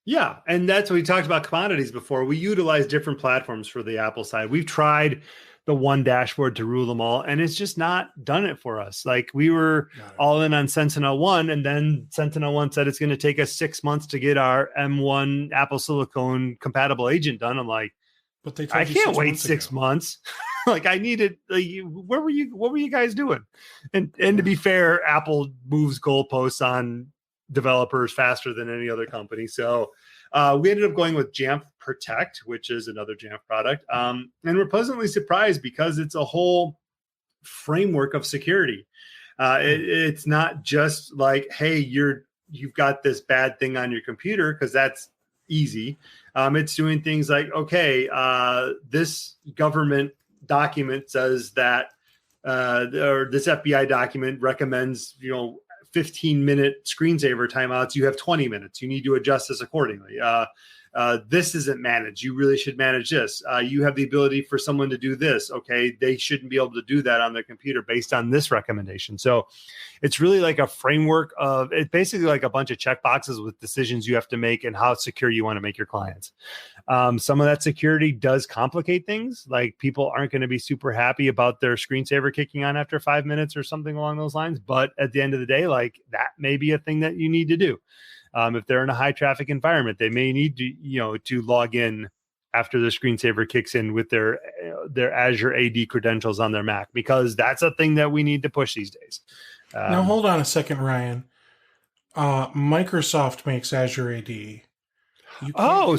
Yeah, and that's what we talked about commodities before. We utilize different platforms for the Apple side. We've tried the one dashboard to rule them all, and it's just not done it for us. Like we were all in on Sentinel-1, and then Sentinel-1 said it's going to take us 6 months to get our M1 Apple Silicon compatible agent done. I'm like, but I can't wait 6 months. Like I needed. Like, where were you? What were you guys doing? And to be fair, Apple moves goalposts on developers faster than any other company. So we ended up going with Jamf Protect, which is another Jamf product. And we're pleasantly surprised because it's a whole framework of security. It's not just like, hey, you've got this bad thing on your computer, because that's easy. It's doing things like, okay, this government document says that, or this FBI document recommends, 15-minute screensaver timeouts. You have 20 minutes. You need to adjust this accordingly. This isn't managed. You really should manage this. You have the ability for someone to do this. Okay, they shouldn't be able to do that on their computer based on this recommendation. So it's really like a framework of, it's basically like a bunch of checkboxes with decisions you have to make and how secure you want to make your clients. Some of that security does complicate things. Like, people aren't going to be super happy about their screensaver kicking on after 5 minutes or something along those lines. But at the end of the day, like, that may be a thing that you need to do. If they're in a high traffic environment, they may need to, to log in after the screensaver kicks in with their Azure AD credentials on their Mac, because that's a thing that we need to push these days. Now, hold on a second, Ryan. Microsoft makes Azure AD.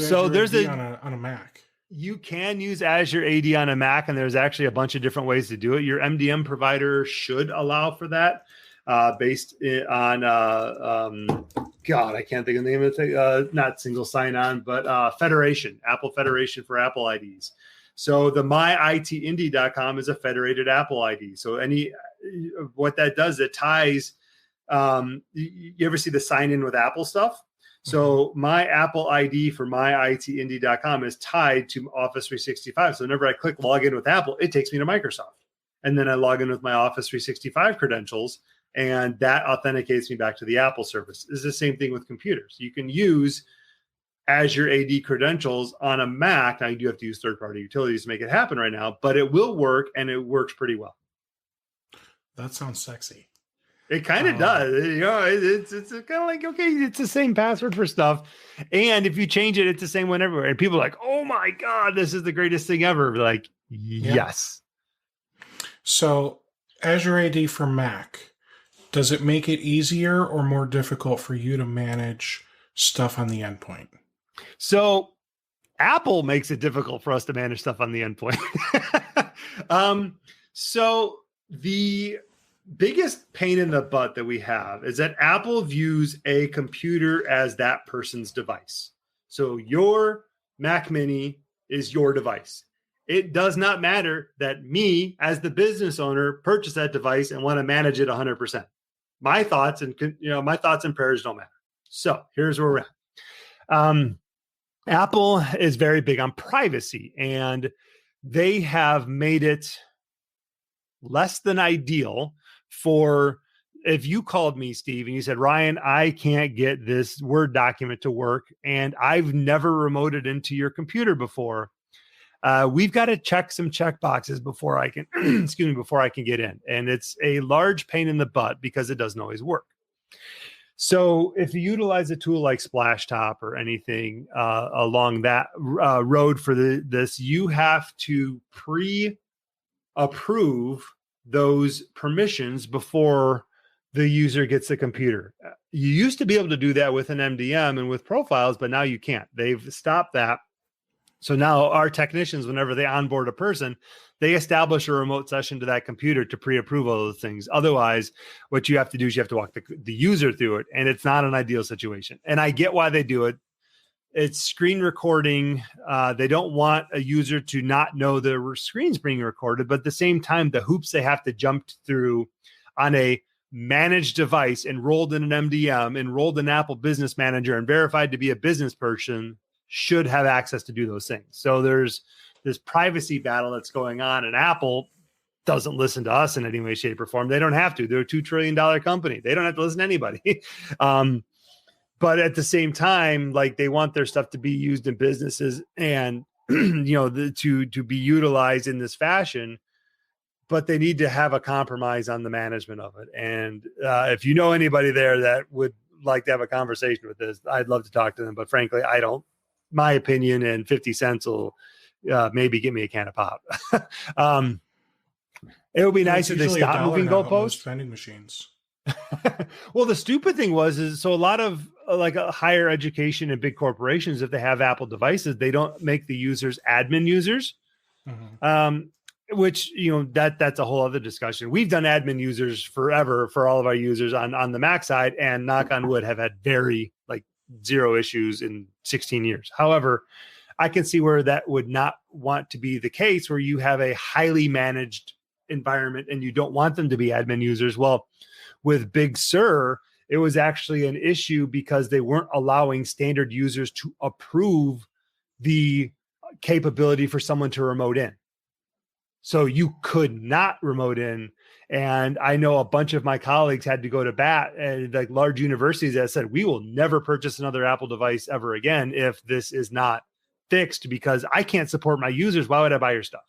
So there's AD on a Mac. You can use Azure AD on a Mac, and there's actually a bunch of different ways to do it. Your MDM provider should allow for that, based on God, I can't think of the name of the thing. Not single sign-on, but Federation, Apple Federation for Apple IDs. So the myitindy.com is a federated Apple ID. So what that does, it ties. You ever see the sign in with Apple stuff? So my Apple ID for myitindy.com is tied to Office 365. So whenever I click login with Apple, it takes me to Microsoft. And then I log in with my Office 365 credentials, and that authenticates me back to the Apple service. It's the same thing with computers. You can use Azure AD credentials on a Mac. Now, you do have to use third-party utilities to make it happen right now, but it will work, and it works pretty well. That sounds sexy. It kind of does. It's kind of like, okay, it's the same password for stuff. And if you change it, it's the same one everywhere. And people are like, oh my God, this is the greatest thing ever. Like, yes. So Azure AD for Mac, does it make it easier or more difficult for you to manage stuff on the endpoint? So Apple makes it difficult for us to manage stuff on the endpoint. So the biggest pain in the butt that we have is that Apple views a computer as that person's device. So your Mac Mini is your device. It does not matter that me, as the business owner, purchase that device and want to manage it 100%. My thoughts and prayers don't matter. So here's where we're at. Apple is very big on privacy, and they have made it less than ideal for, if you called me, Steve, and you said, Ryan, I can't get this Word document to work, and I've never remoted into your computer before. We've got to check some check boxes before I can, before I can get in. And it's a large pain in the butt because it doesn't always work. So if you utilize a tool like Splashtop or anything along that road for this, you have to pre-approve those permissions before the user gets the computer. You used to be able to do that with an MDM and with profiles, but now you can't. They've stopped that. So now our technicians, whenever they onboard a person, they establish a remote session to that computer to pre-approve all those things. Otherwise, what you have to do is you have to walk the user through it, and it's not an ideal situation. And I get why they do it. It's screen recording. They don't want a user to not know their screen's being recorded, but at the same time, the hoops they have to jump through on a managed device, enrolled in an MDM, enrolled in Apple Business Manager, and verified to be a business person, should have access to do those things. So there's this privacy battle that's going on, and Apple doesn't listen to us in any way, shape, or form. They don't have to. They're a $2 trillion company. They don't have to listen to anybody. But at the same time, like, they want their stuff to be used in businesses and, to be utilized in this fashion, but they need to have a compromise on the management of it. And if you know anybody there that would like to have a conversation with this, I'd love to talk to them. But frankly, I don't. My opinion, and 50 cents will maybe get me a can of pop. It would be nice if they stop moving goalposts. Vending machines. Well, the stupid thing is so a lot of higher education and big corporations, if they have Apple devices, they don't make the users admin users. Mm-hmm. which, that's a whole other discussion. We've done admin users forever for all of our users on the Mac side, and knock on wood, have had very zero issues in 16 years. However, I can see where that would not want to be the case, where you have a highly managed environment and you don't want them to be admin users. Well, with Big Sur, it was actually an issue because they weren't allowing standard users to approve the capability for someone to remote in. So you could not remote in. And I know a bunch of my colleagues had to go to bat, and large universities that said, we will never purchase another Apple device ever again if this is not fixed, because I can't support my users. Why would I buy your stuff?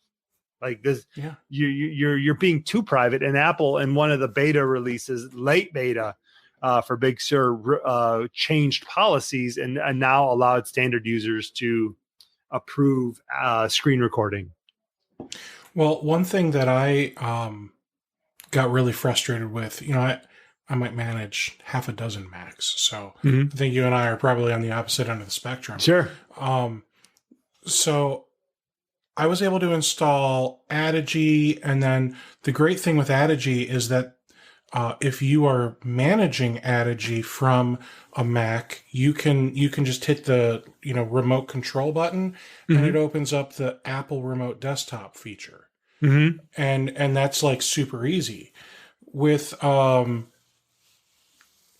Like this, yeah. You're being too private. And Apple, in one of the beta releases, late beta for Big Sur, changed policies and now allowed standard users to approve screen recording. Well, one thing that I got really frustrated with, I might manage half a dozen Macs. So I think you and I are probably on the opposite end of the spectrum. Sure. So I was able to install Adigy, and then the great thing with Adigy is that if you are managing Adigy from a Mac, you can just hit the remote control button, and it opens up the Apple Remote Desktop feature. And that's super easy. With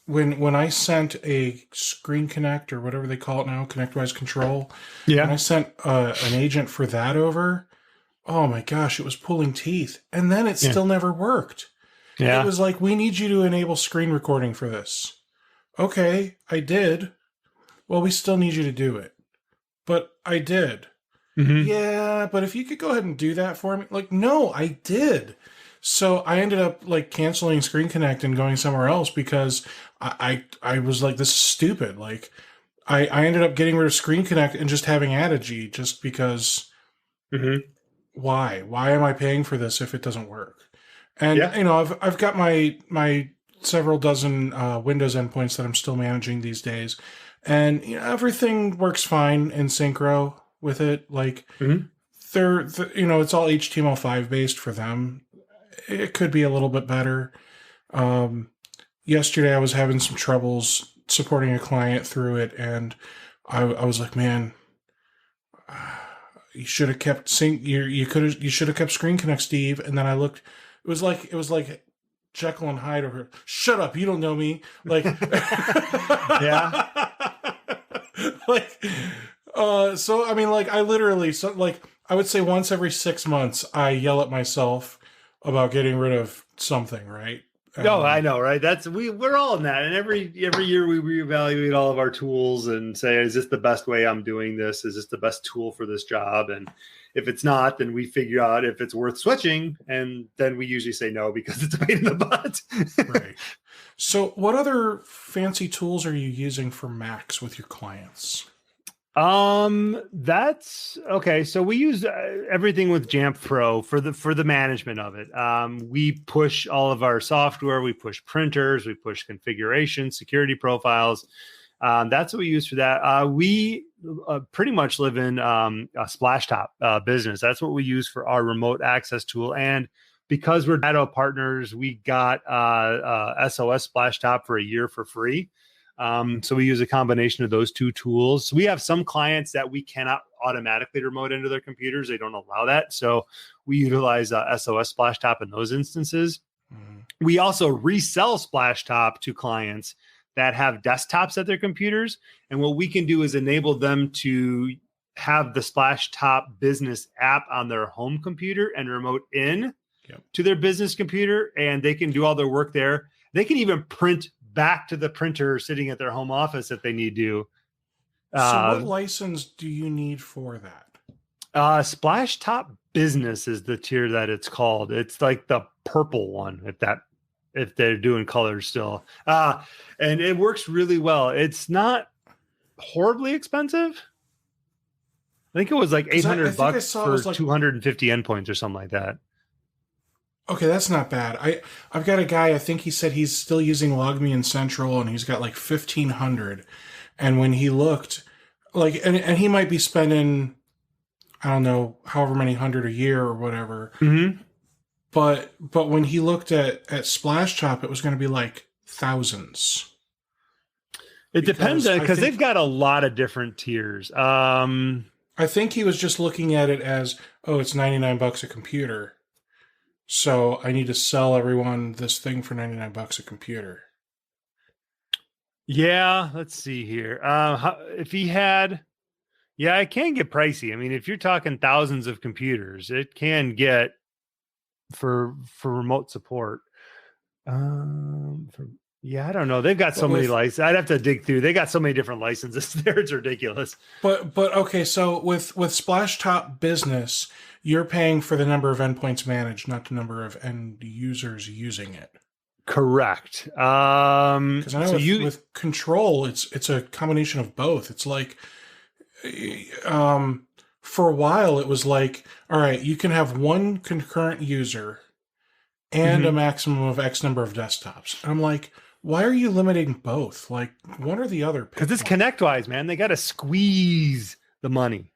when I sent a Screen Connect, or whatever they call it now, ConnectWise Control, when I sent an agent for that over, oh my gosh, it was pulling teeth. And then it still never worked. Yeah. It was like, we need you to enable screen recording for this. Okay, I did. Well, we still need you to do it. But I did. Yeah, but if you could go ahead and do that for me. No, I did. So I ended up canceling Screen Connect and going somewhere else, because I was like, this is stupid. I ended up getting rid of Screen Connect and just having Adigy, just because why? Why am I paying for this if it doesn't work? And I've got my several dozen Windows endpoints that I'm still managing these days, and everything works fine in Synchro with it. They're it's all HTML5 based for them. It could be a little bit better. Yesterday I was having some troubles supporting a client through it, and I was like, man, you should have kept you should have kept Screen Connect, Steve. And then I looked. It was like Jekyll and Hyde over. Shut up! You don't know me. Yeah. So I mean, I literally, I would say once every 6 months, I yell at myself about getting rid of something, right? No, I know, right? We're all in that, and every year we reevaluate all of our tools and say, is this the best way I'm doing this? Is this the best tool for this job? And if it's not, then we figure out if it's worth switching, and then we usually say no, because it's a pain in the butt. Right. So, what other fancy tools are you using for Macs with your clients? That's okay. So we use everything with Jamf Pro for the management of it. We push all of our software, we push printers, we push configuration, security profiles. That's what we use for that. We pretty much live in a Splashtop business. That's what we use for our remote access tool. And because we're Datto partners, we got SOS Splashtop for a year for free. So we use a combination of those two tools. We have some clients that we cannot automatically remote into their computers. They don't allow that. So we utilize SOS Splashtop in those instances. We also resell Splashtop to clients that have desktops at their computers. And what we can do is enable them to have the Splashtop business app on their home computer and remote in to their business computer. And they can do all their work there. They can even print back to the printer sitting at their home office if they need to. So what license do you need for that? Splashtop Business is the tier that it's called. It's like the purple one, if they're doing colors still. And it works really well. It's not horribly expensive. I think it was like $800 for 250 endpoints or something like that. Okay, that's not bad. I've got a guy, I think he said he's still using LogMe and Central, and he's got 1,500. And when he looked, and he might be spending, I don't know, however many hundred a year or whatever. Mm-hmm. But when he looked at Splash Top, it was going to be like thousands. It depends because they've got a lot of different tiers. I think he was just looking at it as, oh, it's $99 a computer, so I need to sell everyone this thing for $99 a computer. Yeah, let's see here. If he had, yeah, it can get pricey. I mean, if you're talking thousands of computers, it can get for remote support. Yeah, I don't know. They've got so many licenses. I'd have to dig through. They got so many different licenses there. It's ridiculous. But okay, so with Splashtop Business, you're paying for the number of endpoints managed, not the number of end users using it. Correct. Because I know with Control, it's a combination of both. It's like, for a while, it was like, all right, you can have one concurrent user and a maximum of X number of desktops. And I'm like, why are you limiting both? Like, one or the other? Because it's ConnectWise, man. They got to squeeze the money.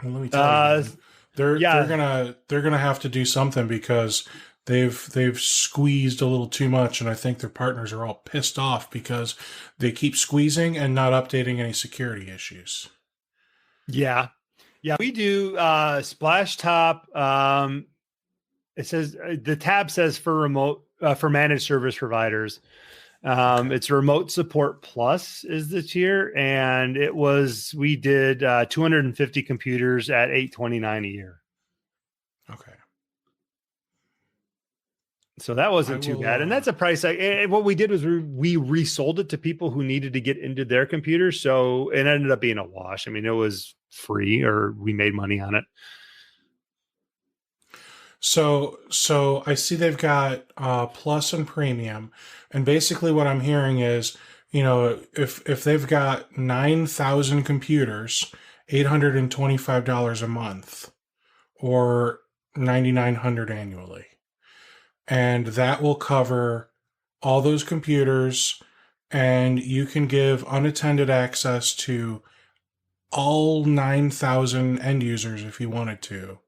Well, let me tell you, they're gonna have to do something because they've squeezed a little too much, and I think their partners are all pissed off because they keep squeezing and not updating any security issues. Yeah. We do Splashtop. It says the tab says for remote for managed service providers. It's Remote Support Plus is the tier, and we did 250 computers at $829 a year. Okay. So that wasn't too bad. And that's a price. What we did was we resold it to people who needed to get into their computers. So it ended up being a wash. I mean, it was free, or we made money on it. So I see they've got Plus and Premium. And basically what I'm hearing is, if they've got 9,000 computers, $825 a month, or $9,900 annually. And that will cover all those computers, and you can give unattended access to all 9,000 end users if you wanted to.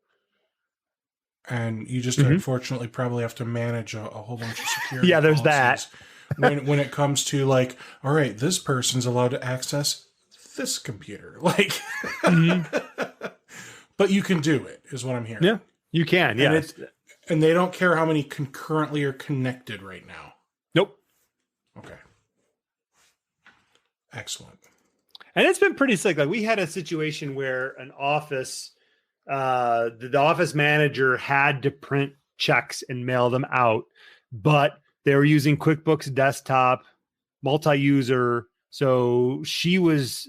And you just unfortunately probably have to manage a whole bunch of security. Yeah, there's that. when it comes to like, all right, this person's allowed to access this computer. Like, but you can do it, is what I'm hearing. Yeah, you can. Yeah. And they don't care how many concurrently are connected right now. Nope. Okay. Excellent. And it's been pretty slick. Like, we had a situation where an office, the office manager had to print checks and mail them out, but they were using QuickBooks Desktop, multi-user. So she was,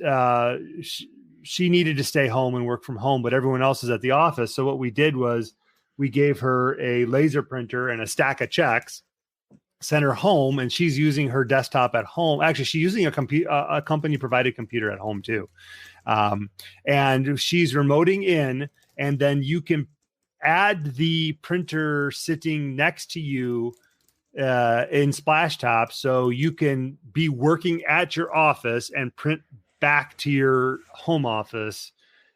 she needed to stay home and work from home, but everyone else is at the office. So what we did was, we gave her a laser printer and a stack of checks, sent her home, and she's using her desktop at home. Actually, she's using a company provided computer at home too. And she's remoting in, and then you can add the printer sitting next to you in Splashtop, so you can be working at your office and print back to your home office.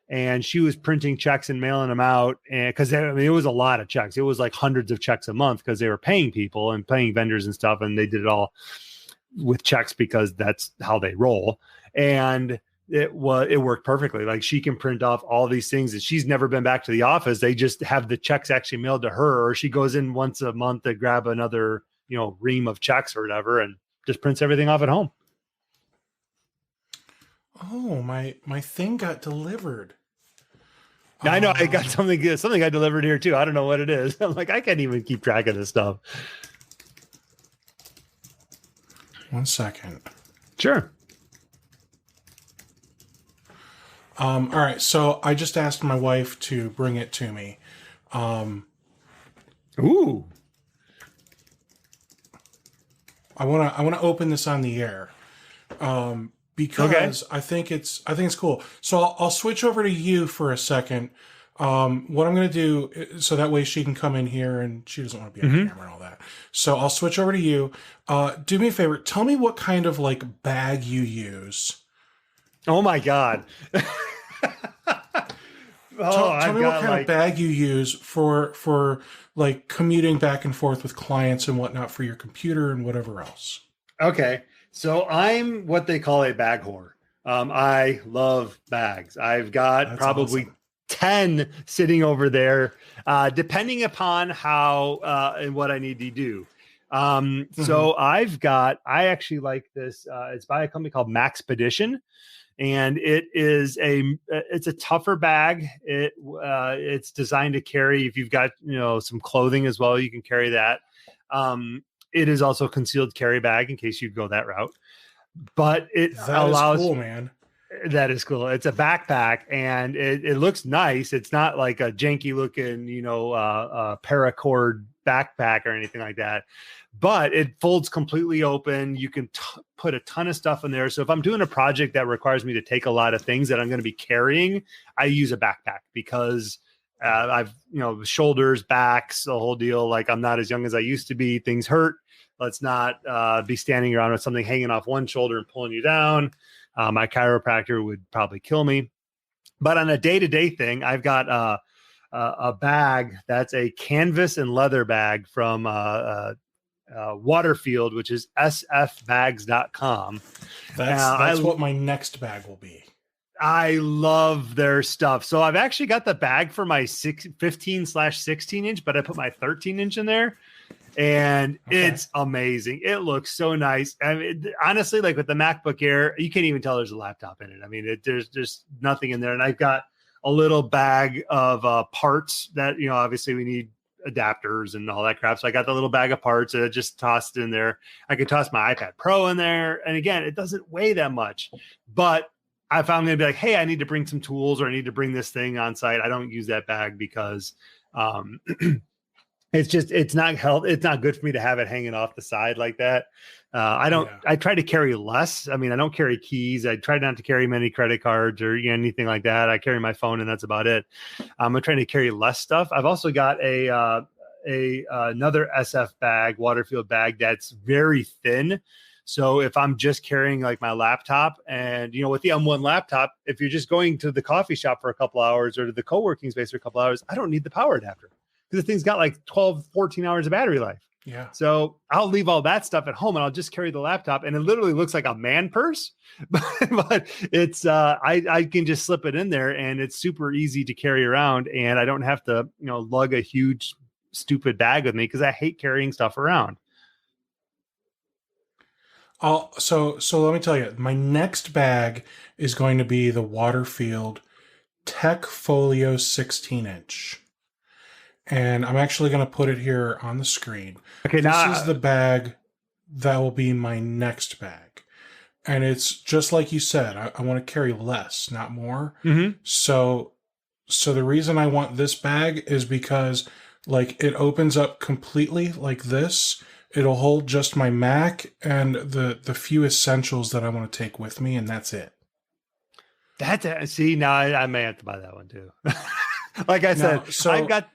And she was printing checks and mailing them out, and because it was a lot of checks. It was like hundreds of checks a month because they were paying people and paying vendors and stuff, and they did it all with checks because that's how they roll. And it worked perfectly. Like, she can print off all these things, and she's never been back to the office. They just have the checks actually mailed to her, or she goes in once a month to grab another ream of checks or whatever, and just prints everything off at home. Oh, my thing got delivered. I know. I got something got delivered here too. I don't know what it is. I'm like, I can't even keep track of this stuff. 1 second. Sure. All right. So I just asked my wife to bring it to me. Ooh. I want to open this on the air. Because I think it's cool. So I'll switch over to you for a second. What I'm going to do, so that way she can come in here, and she doesn't want to be on camera and all that. So I'll switch over to you. Do me a favor. Tell me what kind of like bag you use. Oh my God. Tell me what kind of bag you use for like commuting back and forth with clients and whatnot for your computer and whatever else. Okay. So I'm what they call a bag whore. I love bags. I've got That's probably awesome. 10 sitting over there, depending upon how and what I need to do. So I actually like this. It's by a company called Maxpedition. And it's a tougher bag. It's designed to carry, if you've got, some clothing as well, you can carry that. It is also a concealed carry bag in case you go that route, but That is cool, man. That is cool. It's a backpack and it looks nice. It's not like a janky looking, paracord backpack or anything like that, but it folds completely open. You can put a ton of stuff in there. So if I'm doing a project that requires me to take a lot of things that I'm going to be carrying, I use a backpack because I've, shoulders, backs, the whole deal. Like I'm not as young as I used to be. Things hurt. Let's not be standing around with something hanging off one shoulder and pulling you down. My chiropractor would probably kill me. But on a day-to-day thing, I've got a bag that's a canvas and leather bag from Waterfield, which is sfbags.com. That's what my next bag will be. I love their stuff. So I've actually got the bag for my 15/16 inch, but I put my 13 inch in there. And it's amazing. It looks so nice. I mean, honestly, like with the MacBook Air, you can't even tell there's a laptop in it. I mean, there's just nothing in there. And I've got a little bag of parts that, obviously we need adapters and all that crap. So I got the little bag of parts that I just tossed in there. I could toss my iPad Pro in there. And again, it doesn't weigh that much. But if I'm going to be like, hey, I need to bring some tools or I need to bring this thing on site, I don't use that bag because it's not good for me to have it hanging off the side like that. I try to carry less. I mean, I don't carry keys. I try not to carry many credit cards or anything like that. I carry my phone and that's about it. I'm trying to carry less stuff. I've also got another SF bag, Waterfield bag that's very thin. So if I'm just carrying like my laptop and, with the M1 laptop, if you're just going to the coffee shop for a couple hours or to the co-working space for a couple hours, I don't need the power adapter because the thing's got like 12, 14 hours of battery life. Yeah. So I'll leave all that stuff at home and I'll just carry the laptop and it literally looks like a man purse, but it's, I can just slip it in there and it's super easy to carry around and I don't have to, lug a huge stupid bag with me because I hate carrying stuff around. So let me tell you, my next bag is going to be the Waterfield Tech Folio 16 inch. And I'm actually going to put it here on the screen. Okay, this is the bag that will be my next bag. And it's just like you said, I want to carry less, not more. Mm-hmm. So the reason I want this bag is because like it opens up completely like this. It'll hold just my Mac and the few essentials that I want to take with me, and that's it. See, now I may have to buy that one too. Like I said, I've got...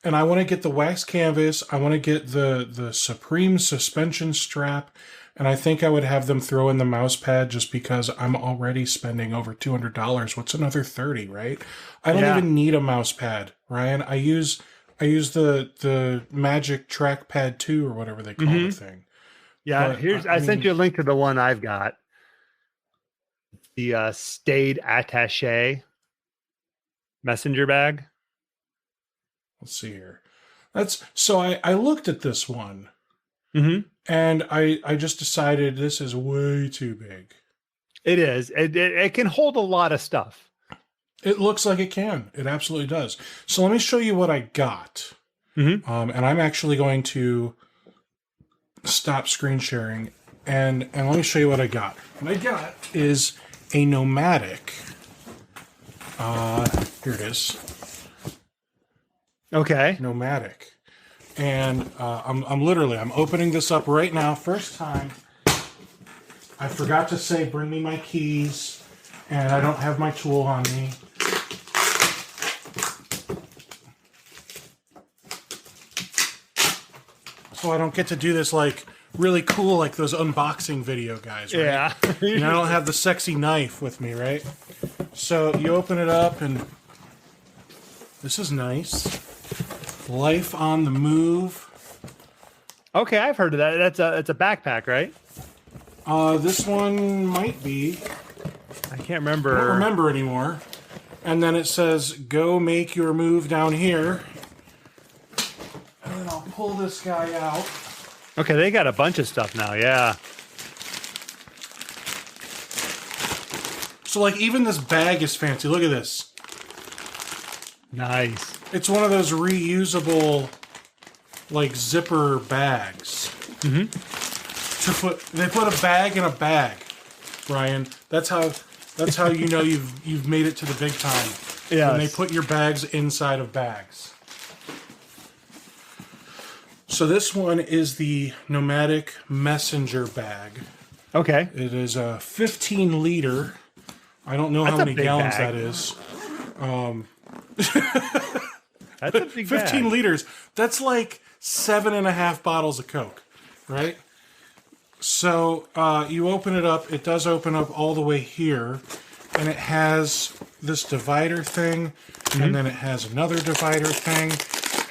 And I want to get the wax canvas. I want to get the Supreme suspension strap. And I think I would have them throw in the mouse pad just because I'm already spending over $200. What's another 30, right? I don't even need a mouse pad, Ryan. I use the Magic Trackpad 2 or whatever they call the thing. Yeah, but, I sent you a link to the one I've got. The Stayed Attaché messenger bag. Let's see here. I looked at this one and I just decided this is way too big. It is. It can hold a lot of stuff. It looks like it can. It absolutely does. So let me show you what I got. And I'm actually going to stop screen sharing and let me show you what I got. What I got is a Nomadic. Here it is. Okay. Nomadic. And I'm opening this up right now. First time. I forgot to say, bring me my keys, and I don't have my tool on me. So I don't get to do this like really cool, like those unboxing video guys, right? Yeah. I don't have the sexy knife with me, right? So you open it up, and this is nice. Life on the move. Okay, I've heard of that. It's a backpack, right? This one might be. I can't remember. I don't remember anymore. And then it says, go make your move down here. And then I'll pull this guy out. Okay, they got a bunch of stuff now, yeah. So, like, even this bag is fancy. Look at this. Nice. It's one of those reusable, like, zipper bags. Mm-hmm. They put a bag in a bag, Brian. That's how you know you've made it to the big time. Yeah. When they put your bags inside of bags. So this one is the Nomadic Messenger bag. Okay. It is a 15 liter. I don't know That's how a many big gallons bag. that is. That's a big 15 bag. liters. That's like 7.5 bottles of Coke, right? So you open it up. It does open up all the way here, and it has this divider thing, and then it has another divider thing,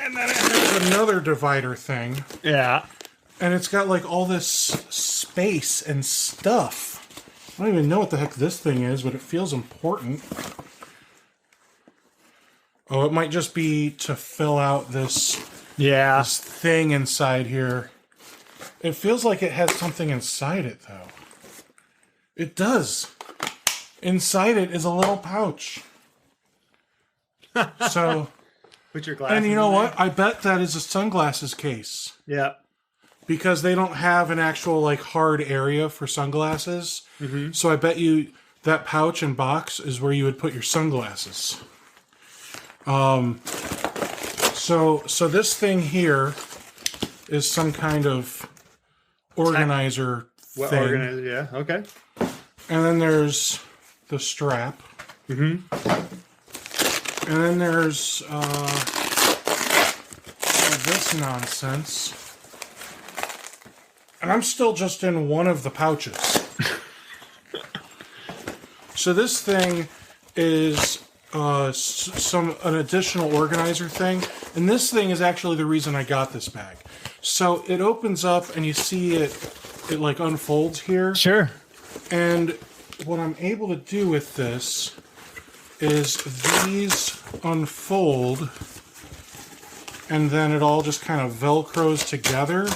and then it has another divider thing, Yeah. and it's got like all this space and stuff. I don't even know what the heck this thing is, but it feels important. Oh, it might just be to fill out this thing inside here. It feels like it has something inside it, though. It does. Inside it is a little pouch. So, Put your glasses and you know in what? I bet that is a sunglasses case. there. Yeah. Because they don't have an actual, like, hard area for sunglasses. Mm-hmm. So I bet you that pouch and box is where you would put your sunglasses. So this thing here is some kind of organizer thing. Yeah. Okay. And then there's the strap. Mm-hmm. And then there's this nonsense. And I'm still just in one of the pouches. So this thing is an additional organizer thing. And this thing is actually the reason I got this bag. So it opens up and you see it like unfolds here. Sure. And what I'm able to do with this is these unfold, and then it all just kind of velcros together,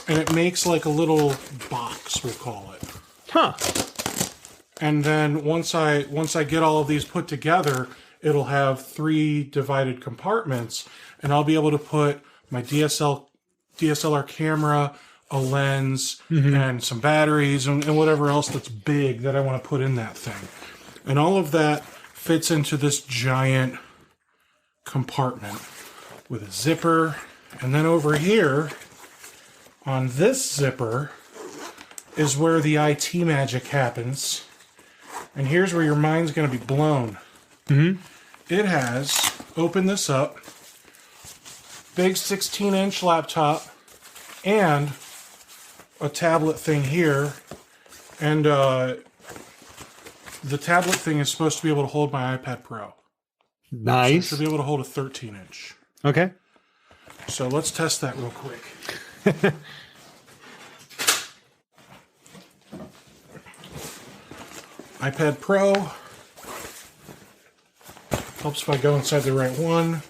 and it makes like a little box, we'll call it. Huh. And then once I get all of these put together, it'll have 3 divided compartments, and I'll be able to put my DSLR camera, a lens, and some batteries, and whatever else that's big that I want to put in that thing. And all of that fits into this giant compartment with a zipper. And then over here, on this zipper, is where the IT magic happens. And here's where your mind's going to be blown. Mm-hmm. It has, open this up, big 16-inch laptop, and a tablet thing here. And the tablet thing is supposed to be able to hold my iPad Pro. Nice. So it should be able to hold a 13-inch. Okay. So let's test that real quick. iPad Pro. Helps if I go inside the right one.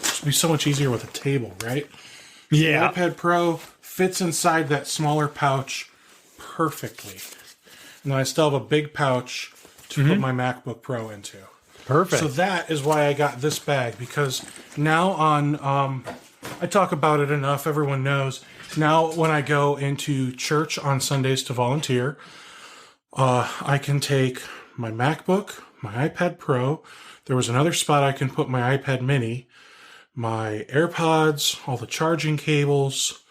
This would be so much easier with a table, right? Yeah. The iPad Pro fits inside that smaller pouch perfectly. And then I still have a big pouch to put my MacBook Pro into. Perfect. So that is why I got this bag, because now on, I talk about it enough, everyone knows. Now when I go into church on Sundays to volunteer, I can take my MacBook, my iPad Pro. There was another spot I can put my iPad mini, my AirPods, all the charging cables,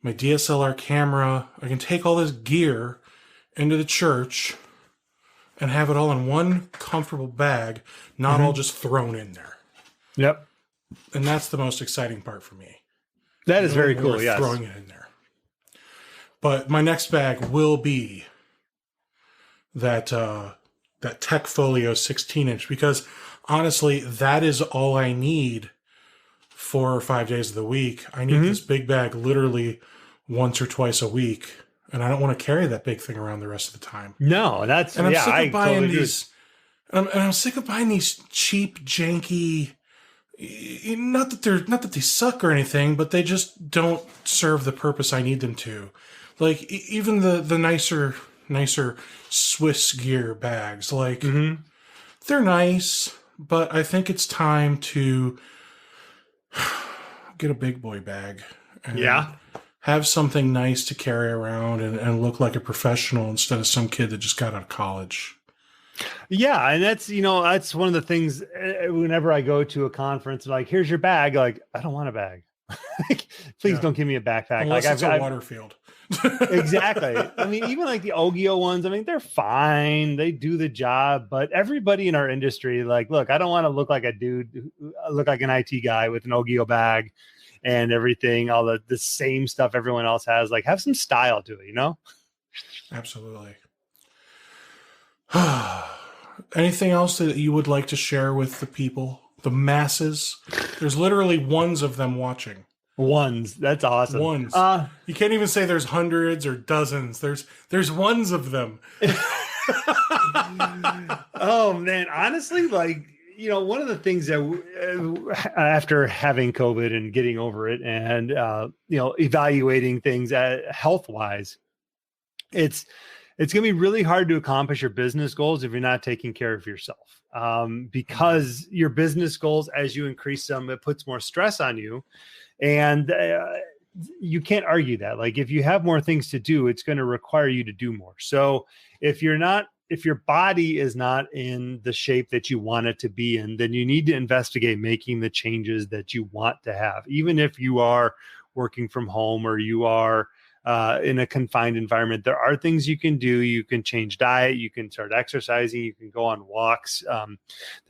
my DSLR camera. I can take all this gear into the church and have it all in one comfortable bag, not all just thrown in there. Yep. And that's the most exciting part for me. That is very We're cool. Yes. Throwing it in there. But my next bag will be that Tech Folio 16-inch, because honestly, that is all I need 4 or 5 days of the week. I need this big bag literally once or twice a week, and I don't want to carry that big thing around the rest of the time. No, that's and I'm sick of I buying totally these. And I'm sick of buying these cheap, janky. Not that they suck or anything, but they just don't serve the purpose I need them to. Like even the nicer Swiss gear bags, like they're nice, but I think it's time to get a big boy bag. And have something nice to carry around and look like a professional instead of some kid that just got out of college. Yeah, and that's that's one of the things. Whenever I go to a conference, like, here's your bag. Like, I don't want a bag. Please don't give me a backpack. Unless like it's a water field. Exactly. I mean, even like the Ogio ones. I mean, they're fine. They do the job. But everybody in our industry, like, look, I don't want to look like a dude, look like an IT guy with an Ogio bag and everything. All the same stuff everyone else has. Like, have some style to it. Absolutely. Anything else that you would like to share with the people, the masses? There's literally ones of them watching. Ones. That's awesome. Ones. You can't even say there's hundreds or dozens. There's ones of them. Oh man, honestly, like, one of the things that after having COVID and getting over it and evaluating things health wise, it's going to be really hard to accomplish your business goals if you're not taking care of yourself. Because your business goals, as you increase them, it puts more stress on you. And you can't argue that. Like, if you have more things to do, it's going to require you to do more. So if your body is not in the shape that you want it to be in, then you need to investigate making the changes that you want to have. Even if you are working from home or you are in a confined environment, there are things you can do. You can change diet. You can start exercising. You can go on walks.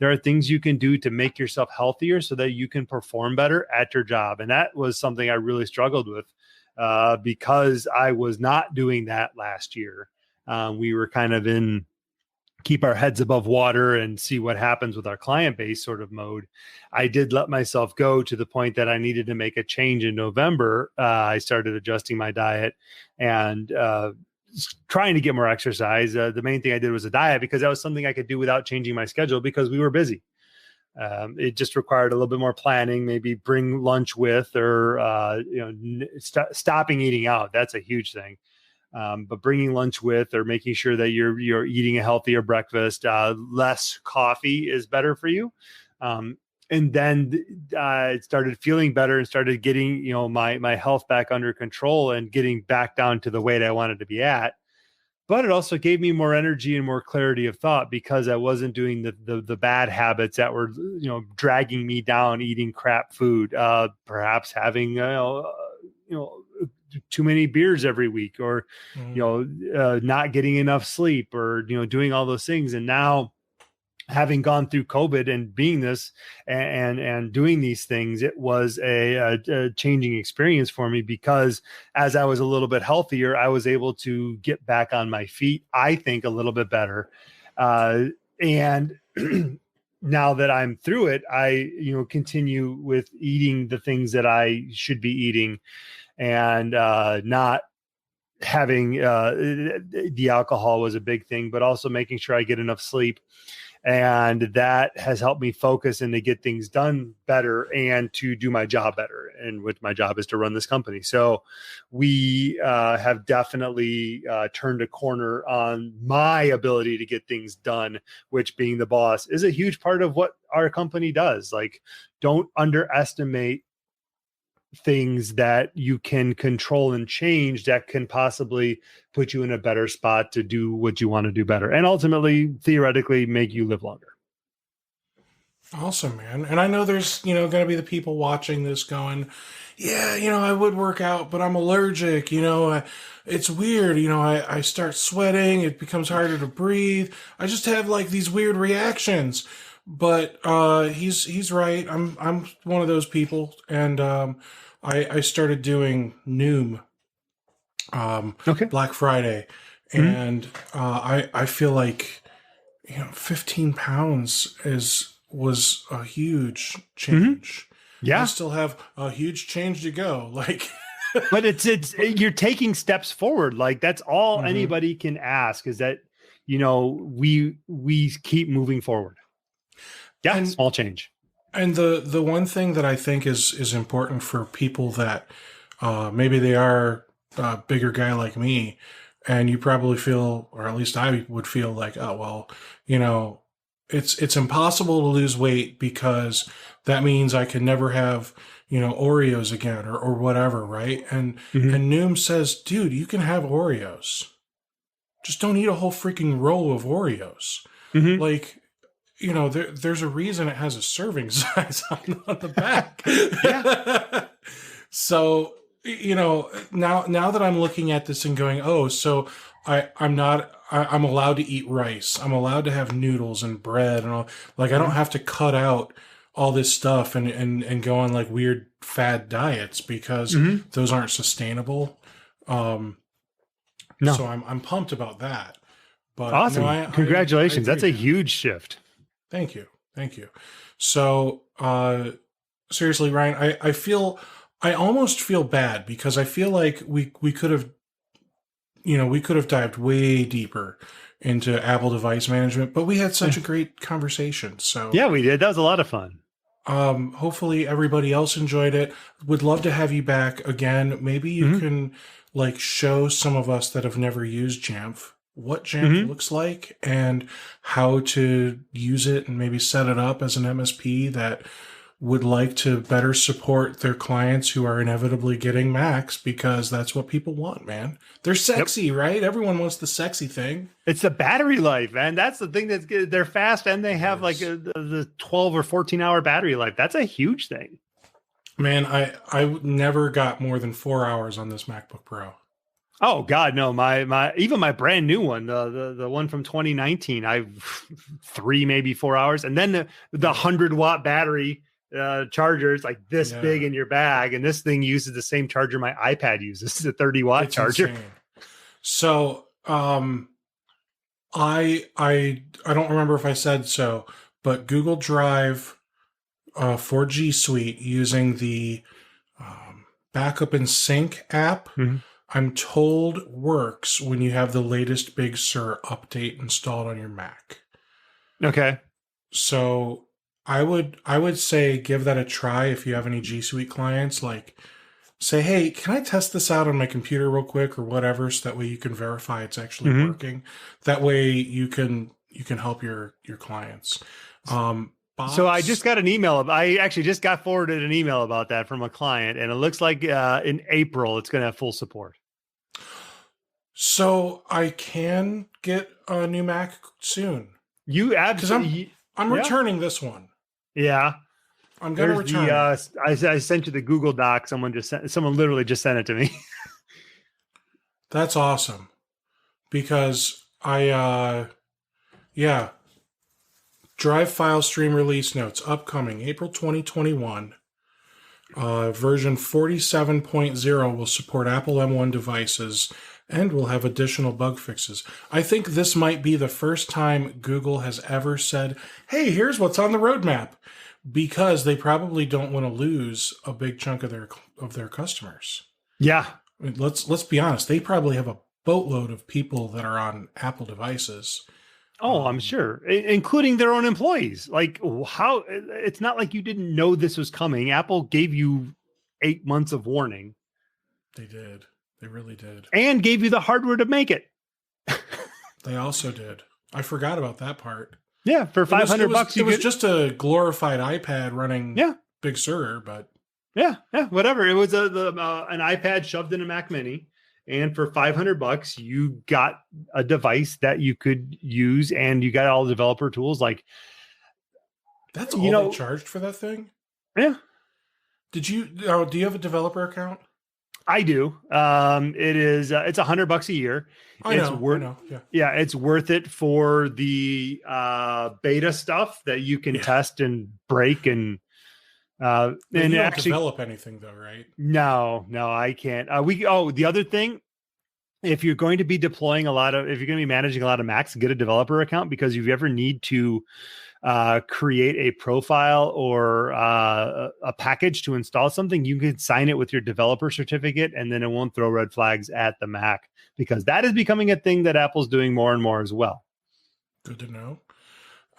There are things you can do to make yourself healthier so that you can perform better at your job. And that was something I really struggled with because I was not doing that last year. We were kind of in keep our heads above water and see what happens with our client base sort of mode. I did let myself go to the point that I needed to make a change in November. I started adjusting my diet and trying to get more exercise. The main thing I did was a diet because that was something I could do without changing my schedule because we were busy. It just required a little bit more planning, maybe bring lunch with or, stopping eating out. That's a huge thing. But bringing lunch with or making sure that you're eating a healthier breakfast, less coffee is better for you. And then I started feeling better and started getting, my health back under control and getting back down to the weight I wanted to be at. But it also gave me more energy and more clarity of thought because I wasn't doing the bad habits that were, dragging me down, eating crap food, perhaps having, too many beers every week or, not getting enough sleep or, doing all those things. And now having gone through COVID and being this and doing these things, it was a changing experience for me because as I was a little bit healthier, I was able to get back on my feet, I think a little bit better. And now that I'm through it, I, continue with eating the things that I should be eating and not having the alcohol was a big thing, but also making sure I get enough sleep. And that has helped me focus and to get things done better and to do my job better. And what my job is to run this company. So we have definitely turned a corner on my ability to get things done, which being the boss is a huge part of what our company does. Like, don't underestimate things that you can control and change that can possibly put you in a better spot to do what you want to do better and ultimately theoretically make you live longer. Awesome, man. And I know there's, going to be the people watching this going, yeah, I would work out, but I'm allergic. It's weird. I start sweating. It becomes harder to breathe. I just have like these weird reactions. But he's right. I'm one of those people, and I started doing Noom Okay. Black Friday, and I feel like 15 pounds was a huge change. Yeah. I still have a huge change to go. Like, but it's you're taking steps forward. Like that's all anybody can ask is that, we keep moving forward. Yeah. And, small change. And the one thing that I think is important for people that maybe they are a bigger guy like me, and you probably feel, or at least I would feel like, oh, well, it's impossible to lose weight because that means I can never have, Oreos again or whatever. Right. And Noom says, dude, you can have Oreos. Just don't eat a whole freaking roll of Oreos. Like, there's a reason it has a serving size on the back. Yeah. So, now that I'm looking at this and going, oh, so I'm allowed to eat rice. I'm allowed to have noodles and bread and all. Like, I don't have to cut out all this stuff and go on like weird fad diets because those aren't sustainable. No. So I'm pumped about that. But awesome. Congratulations. That's a huge shift. Thank you. So, seriously, Ryan, I almost feel bad because I feel like we could have, dived way deeper into Apple device management, but we had such a great conversation. So yeah, we did. That was a lot of fun. Hopefully everybody else enjoyed it. Would love to have you back again. Maybe you can like show some of us that have never used Jamf what Jamf looks like and how to use it, and maybe set it up as an MSP that would like to better support their clients who are inevitably getting Macs, because that's what people want, man. They're sexy, right? Everyone wants the sexy thing. It's the battery life, man. That's the thing that's good. They're fast and they have like the 12 or 14 hour battery life. That's a huge thing. Man, I never got more than 4 hours on this MacBook Pro. Oh God, no! Even my brand new one, the one from 2019, I 3 maybe 4 hours, and then the 100-watt battery charger is like this big in your bag, and this thing uses the same charger my iPad uses. It's a 30-watt charger. Insane. So I don't remember if I said so, but Google Drive for G Suite using the Backup and Sync app. I'm told works when you have the latest Big Sur update installed on your Mac. Okay. So I would say give that a try if you have any G Suite clients. Like, say, hey, can I test this out on my computer real quick or whatever, so that way you can verify it's actually working. That way you can help your clients. So I just got an email. I actually just got forwarded an email about that from a client, and it looks like in April it's going to have full support. So I can get a new Mac soon. You absolutely. I'm returning this one. Yeah, I'm going to return. I sent you the Google Doc. Someone literally just sent it to me. That's awesome, because Drive file stream release notes upcoming April 2021. Version 47.0 will support Apple M1 devices and will have additional bug fixes. I think this might be the first time Google has ever said, hey, here's what's on the roadmap, because they probably don't want to lose a big chunk of their customers. Yeah. I mean, let's be honest. They probably have a boatload of people that are on Apple devices. Oh, I'm sure, including their own employees. Like, how? It's not like you didn't know this was coming. Apple gave you 8 months of warning. They did. They really did. And gave you the hardware to make it. They also did. I forgot about that part. Yeah, for $500, it was just a glorified iPad running Big Sur, but yeah, whatever. It was an iPad shoved in a Mac Mini. And for $500, you got a device that you could use, and you got all the developer tools. Like, that's all they charged for that thing. Yeah. Do you have a developer account? I do. It is. It's $100 a year. I know. Yeah, it's worth it for the beta stuff that you can test and break and. And you don't develop anything though, right? No, I can't. The other thing, if you're going to be deploying if you're going to be managing a lot of Macs, get a developer account, because if you ever need to create a profile or a package to install something, you can sign it with your developer certificate, and then it won't throw red flags at the Mac, because that is becoming a thing that Apple's doing more and more as well. Good to know.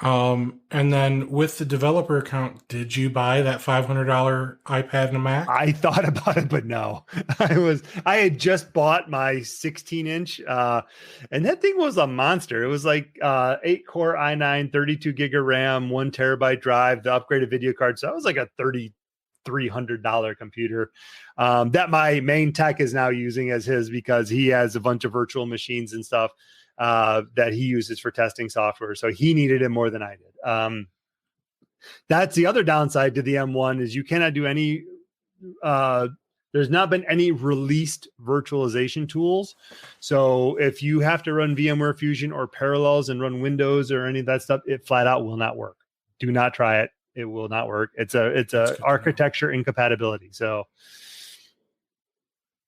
And then with the developer account, did you buy that $500 iPad and a Mac? I thought about it, but no. I had just bought my 16-inch, and that thing was a monster. It was like 8-core i9, 32 gig of RAM, 1 terabyte drive, the upgraded video card. So that was like a $3,300 computer that my main tech is now using as his, because he has a bunch of virtual machines and stuff that he uses for testing software. So he needed it more than I did. That's the other downside to the M1 is you cannot do any, there's not been any released virtualization tools. So if you have to run VMware Fusion or Parallels and run Windows or any of that stuff, it flat out will not work. Do not try it. It will not work. It's a architecture incompatibility. So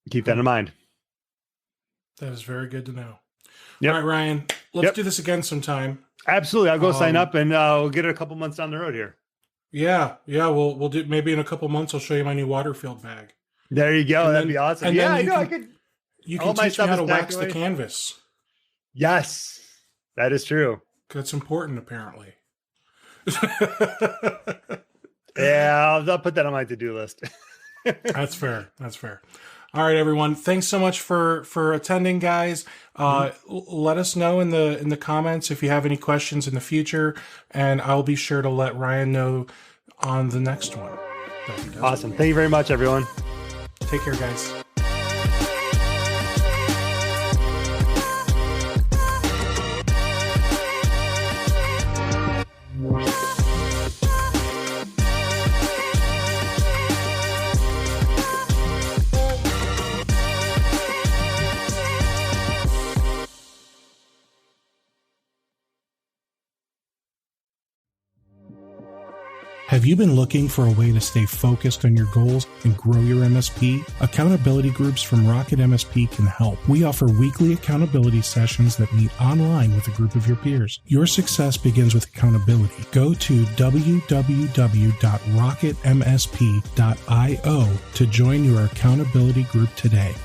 keep that in mind. That is very good to know. Yep. All right, Ryan, let's do this again sometime. Absolutely. I'll go sign up, and we'll get it a couple months down the road here. Yeah. We'll do, maybe in a couple months, I'll show you my new Waterfield bag. There you go. That'd be awesome. Yeah, I know. I could. You can teach me how to wax the canvas. Yes, that is true. That's important, apparently. Yeah, I'll put that on my to-do list. That's fair. All right, everyone. Thanks so much for attending, guys. Let us know in the comments if you have any questions in the future, and I'll be sure to let Ryan know on the next one. Awesome. Thank you very much, everyone. Take care, guys. Have you been looking for a way to stay focused on your goals and grow your MSP? Accountability groups from RocketMSP can help. We offer weekly accountability sessions that meet online with a group of your peers. Your success begins with accountability. Go to www.rocketmsp.io to join your accountability group today.